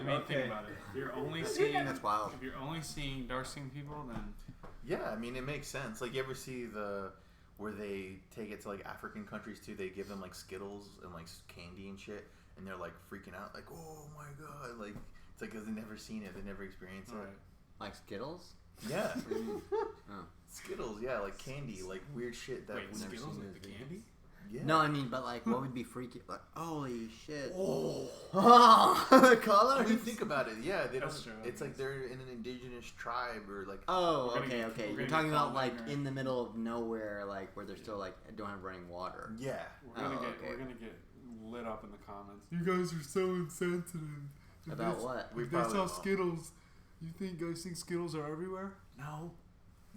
mean, think about it. If you're only seeing That's wild. If you're only seeing dark-skinned people, then Yeah, I mean it makes sense. Like you ever see where they take it to like African countries too? They give them like Skittles and like candy and shit, and they're like freaking out, like oh my god, like It's like because they've never seen it, they never experienced Right. it. Like Skittles? Yeah, Oh. Skittles. Yeah, like candy, like weird shit that Wait, we've never Skittles seen. like the candy? Yeah. No, I mean, but like, what would be freaky? Like, holy shit! Oh. Oh, colors. I mean, think about it. Yeah, they don't. That's true, I It's like guess. they're in an indigenous tribe or like. Oh, We're gonna okay, get- okay. we're You're gonna talking get about like calling or- in the middle of nowhere, like where they're still like don't have running water. Yeah. We're gonna Oh, get okay. we're gonna get lit up in the comments. You guys are so insensitive. About what? We probably will. Skittles, you guys think Skittles are everywhere? No.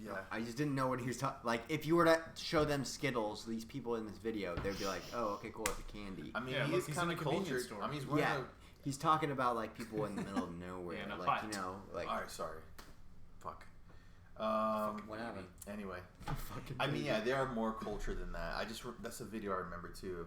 Yeah. I just didn't know what he was talking. Like, if you were to show them Skittles, these people in this video, they'd be like, "Oh, okay, cool, it's a candy." I mean, Yeah, he look, is he's kind in of a convenience cultured. store. I mean, he's wearing Yeah, he's talking about like people in the middle of nowhere, Yeah, in a like hut. you know, like All right, sorry. Fuck. what happened? Anyway, Fucking I mean, baby. yeah, they are more cultured than that. That's a video I remember too of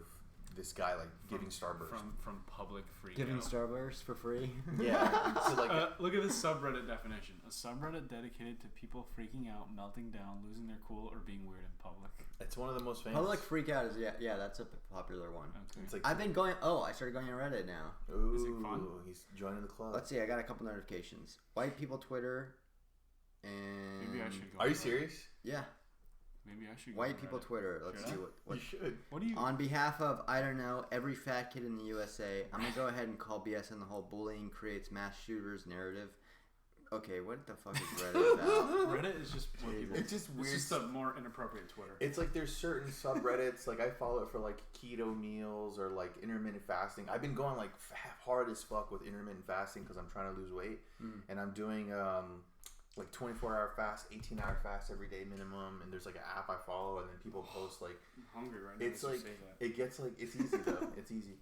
this guy like giving Starburst. From public freak Giving out. Starburst for free. Yeah. So like, Look at this subreddit definition. A subreddit dedicated to people freaking out, melting down, losing their cool, or being weird in public. it's one of the most famous. Public freak out is yeah, that's a popular one. Okay. It's like, I've been going. Oh, I started going on Reddit now. ooh, Is it fun? he's joining the club. Let's see. I got a couple notifications. White people Twitter, and Maybe I should go. Are on you Reddit. serious? Yeah, Maybe I should. Go white on people Reddit. Twitter. Let's Should see I? what. You should. What do you? On behalf of, I don't know, every fat kid in the USA, I'm going to go ahead and call BS on the whole bullying creates mass shooters narrative. Okay, what the fuck is Reddit about? Reddit is just what people. It's just weird. It's just a more inappropriate Twitter. It's like there's certain subreddits, like I follow it for like keto meals or like intermittent fasting. I've been going like hard as fuck with intermittent fasting because I'm trying to lose weight, and I'm doing like 24-hour fast, 18-hour fast every day minimum. And there's like an app I follow, and then people post like I'm hungry right now. it's as you like say that. it gets like it's easy though. It's easy.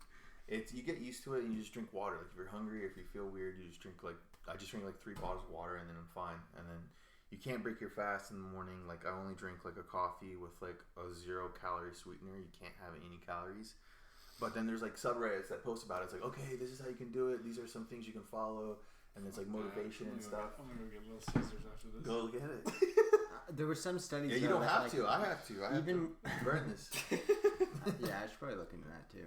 It's you get used to it and you just drink water. Like if you're hungry or if you feel weird, you just drink like I just drink like 3 bottles of water and then I'm fine. And then you can't break your fast in the morning. Like I only drink like a coffee with like a 0-calorie sweetener. You can't have any calories. But then there's like subreddits that post about it. It's like, okay, this is how you can do it. These are some things you can follow. And it's like motivation and stuff. I'm gonna go get Little Caesars after this. Go get it. There were some studies. Yeah, you though, don't that, have like, to. I have to. I have even- to burn this. Yeah, I should probably look into that too.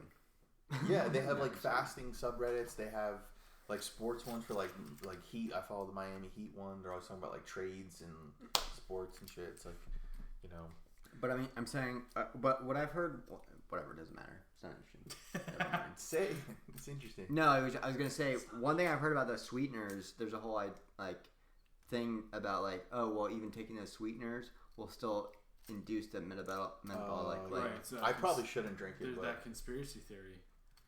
Yeah, they have like fasting subreddits. They have like sports ones for like Heat. I follow the Miami Heat one. They're always talking about like trades and sports and shit. It's like, you know. But I mean, I'm saying, but what I've heard, whatever, it doesn't matter. It's not interesting. Never mind. Say it's interesting. No, I was gonna say one thing I've heard about those sweeteners. There's a whole like thing about like, oh well, even taking those sweeteners will still induce the metabolic like. Right, so I probably shouldn't drink it. There's But that conspiracy theory.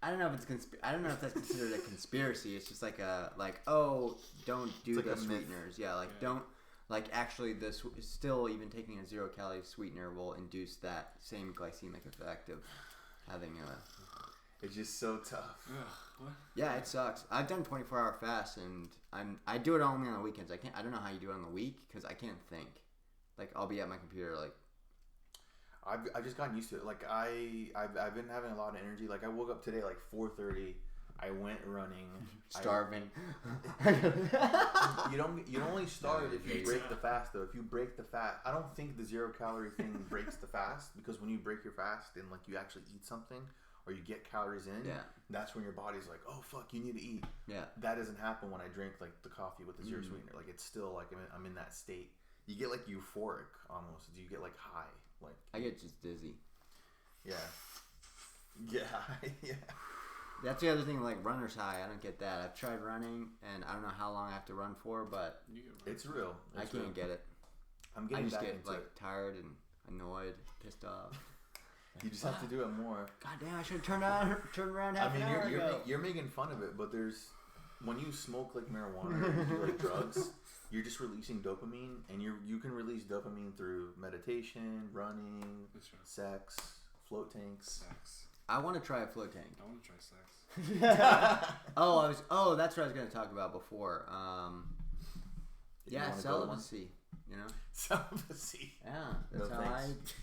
I don't know if it's I don't know if that's considered a conspiracy. It's just like a like, oh, don't do It's like the a myth. sweeteners. Yeah, like Yeah. don't like actually this still even taking a 0-calorie sweetener will induce that same glycemic effect of having a. it's just so tough. Ugh, what? Yeah, it sucks. I've done 24-hour fasts and I do it only on the weekends. I don't know how you do it on the week because I can't think. Like I'll be at my computer like. I've just gotten used to it. Like I've been having a lot of energy. Like I woke up today like 4:30. I went running. Starving. You don't only starve if you Pizza. break the fast though. If you break the fast, I don't think the 0-calorie thing breaks the fast because when you break your fast and like you actually eat something or you get calories in, Yeah. that's when your body's like, oh fuck, you need to eat. Yeah. That doesn't happen when I drink like the coffee with the 0 sweetener. Like it's still like I'm in that state. You get like euphoric almost. You get like high. Like I get just dizzy. yeah, yeah, yeah. That's the other thing, like runner's high. I don't get that. I've tried running, and I don't know how long I have to run for, but You get right. It's real. I It's can't real. get it. I'm I getting just back get into like it. tired and annoyed, pissed off. You just have to do it more. God damn! I should have turned around half I mean, an hour ago. you're making fun of it, but there's when you smoke like marijuana or you do like drugs, you're just releasing dopamine, and you can release dopamine through meditation, running, That's right. sex, float tanks. Sex. I want to try a float tank. I want to try sex. Oh, that's what I was going to talk about before. If you Yeah, wanna go to one. celibacy. You know? Celibacy. Yeah, No that's how thanks.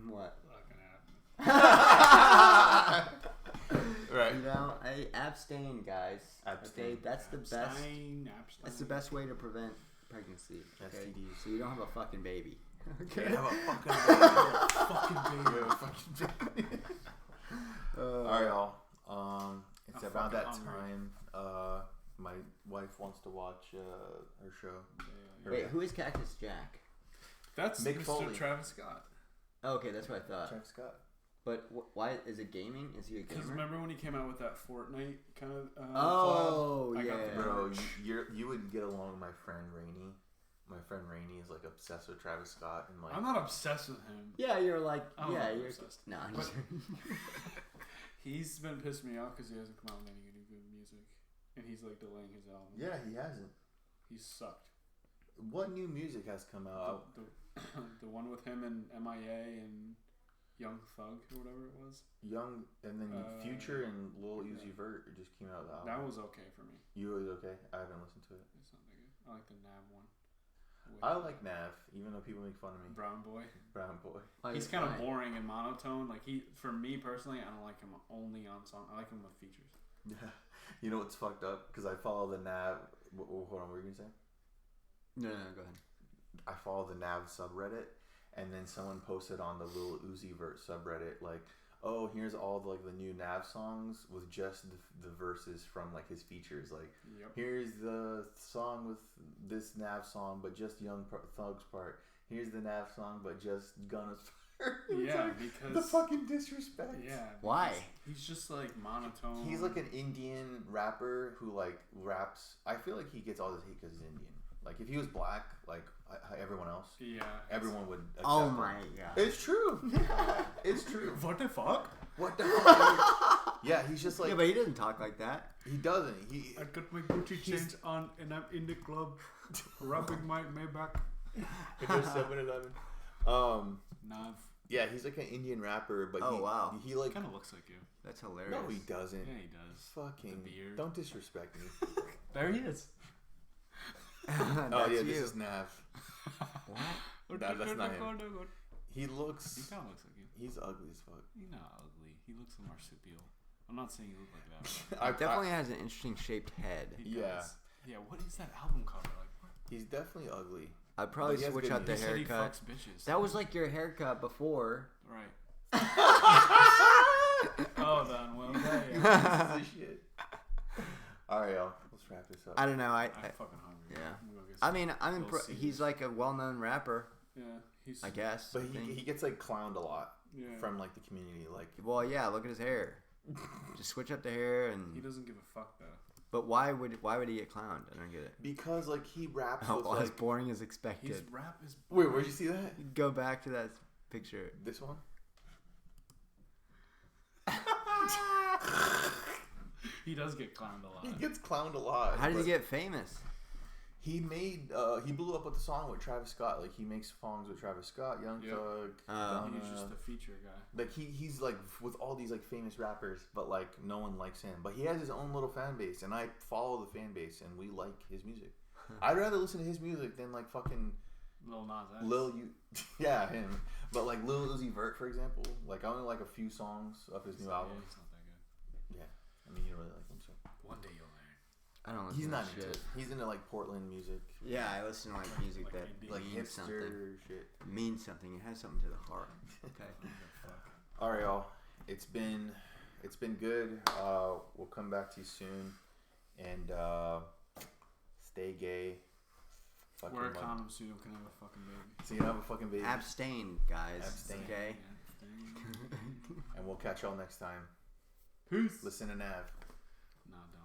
What? Not gonna happen. Right. You know, I abstain, guys. Abstain. Okay, that's the best. Abstain. That's the best way to prevent pregnancy. Okay, STDs. so you don't have a fucking baby. Okay. Have a fucking baby. Have a fucking baby. All right, y'all. It's I'm about that fucking hungry. time. My wife wants to watch her show. Wait, who is Cactus Jack? That's Mick Mr. Foley. Travis Scott. Oh, okay, that's what I thought. Travis Scott. But why is it gaming? Is he a Because gamer? remember when he came out with that Fortnite kind of Oh, collab? I got yeah. the Bro, merch. you would get along with my friend Rainey. My friend Rainey is like obsessed with Travis Scott and like. I'm not obsessed with him. Yeah, you're like, I'm yeah, not you're. obsessed. No, I'm But- just. He's been pissing me off because he hasn't come out with any good music, and he's like delaying his album. Yeah, he hasn't. He's sucked. What new music has come out? The one with him and MIA and Young Thug or whatever it was. Young and then Future and Lil Uzi Vert just came out with the album. That was okay for me. You was okay? I haven't listened to it. It's not that good. I like the Nav one. I like Nav, even though people make fun of me. Brown Boy. Brown Boy. He's kind of boring and monotone. Like for me personally, I don't like him only on song. I like him with features. Yeah. You know what's fucked up? Because I follow the Nav. Hold on, what were you gonna say? No, go ahead. I follow the Nav subreddit, and then someone posted on the Lil Uzi Vert subreddit like, "Oh, here's all the new Nav songs with just the verses from like his features. Like, Yep. here's the song with this Nav song, but just Young Thug's part. Here's the Nav song, but just Gunna's part." It's Yeah, like, because the fucking disrespect. Yeah. Why? He's just like monotone. He's like an Indian rapper who like raps. I feel like he gets all this hate because he's Indian. Like if he was black, like everyone else, Yeah. everyone would. Accept Oh him. my god. It's true. It's true. What the fuck? What the fuck? Yeah, he's just like Yeah, but he doesn't talk like that. he doesn't. He I got my Gucci chains on and I'm in the club, rubbing my Maybach. if there's 7-Eleven. Nav. Yeah, he's like an Indian rapper, but Oh, wow. he like Kind of looks like you. That's hilarious. no, he doesn't. Yeah, he does. Fucking The beard. don't disrespect me. There he is. That's Oh yeah, you. this is Nav. What? That's not him. He He looks. kind of looks like you. He's ugly as fuck. He's not ugly. He looks marsupial. I'm not saying you look like that. I He definitely has an interesting shaped head. He Yeah. does. Yeah. What is that album cover like? What? He's definitely ugly. I'd probably But he has switch good out the music. He said he haircut. fucks bitches. That was like your haircut before. right. Oh, then well, Pieces yeah. of shit. All right, y'all. Let's wrap this up. I don't know. I'm fucking hungry. Yeah. I'm gonna go get I some mean, I'm Little he's Caesars. like a well-known rapper, Yeah. He's. I guess. But I think. he gets like clowned a lot Yeah. from like the community. Like Well, yeah. Look at his hair. Just switch up the hair He and. doesn't give a fuck though. But why would he get clowned? I don't get it. because like he raps Oh, with well, as like. boring as His expected. rap is. Wait, where'd you see that? Go back to that picture. This one. He does get clowned a lot. He gets clowned a lot. How did he but get famous? He made. He blew up with the song with Travis Scott. Like he makes songs with Travis Scott, Young Yep. Thug. He's just a feature guy. Like he's like with all these like famous rappers, but like no one likes him. But he has his own little fan base, and I follow the fan base, and we like his music. I'd rather listen to his music than like fucking Lil Nas X. yeah, him. But like Lil Uzi Vert, for example, like I only like a few songs of his new album. Yeah, he's not that good. Yeah, I mean you don't really like him, so One day you'll learn. I don't listen he's to not shit. into it. He's into like Portland music, Yeah, I listen to like music Like that indie. like means something. hipster shit. Means something. It has something to the heart. Okay. All right, y'all. It's been good. We'll come back to you soon, and stay gay. Fucking Wear a love- condom so you can have a fucking baby. So you don't have a fucking baby. Abstain, guys. Abstain. Okay. And we'll catch y'all next time. Peace. Listen to Nav. No, don't.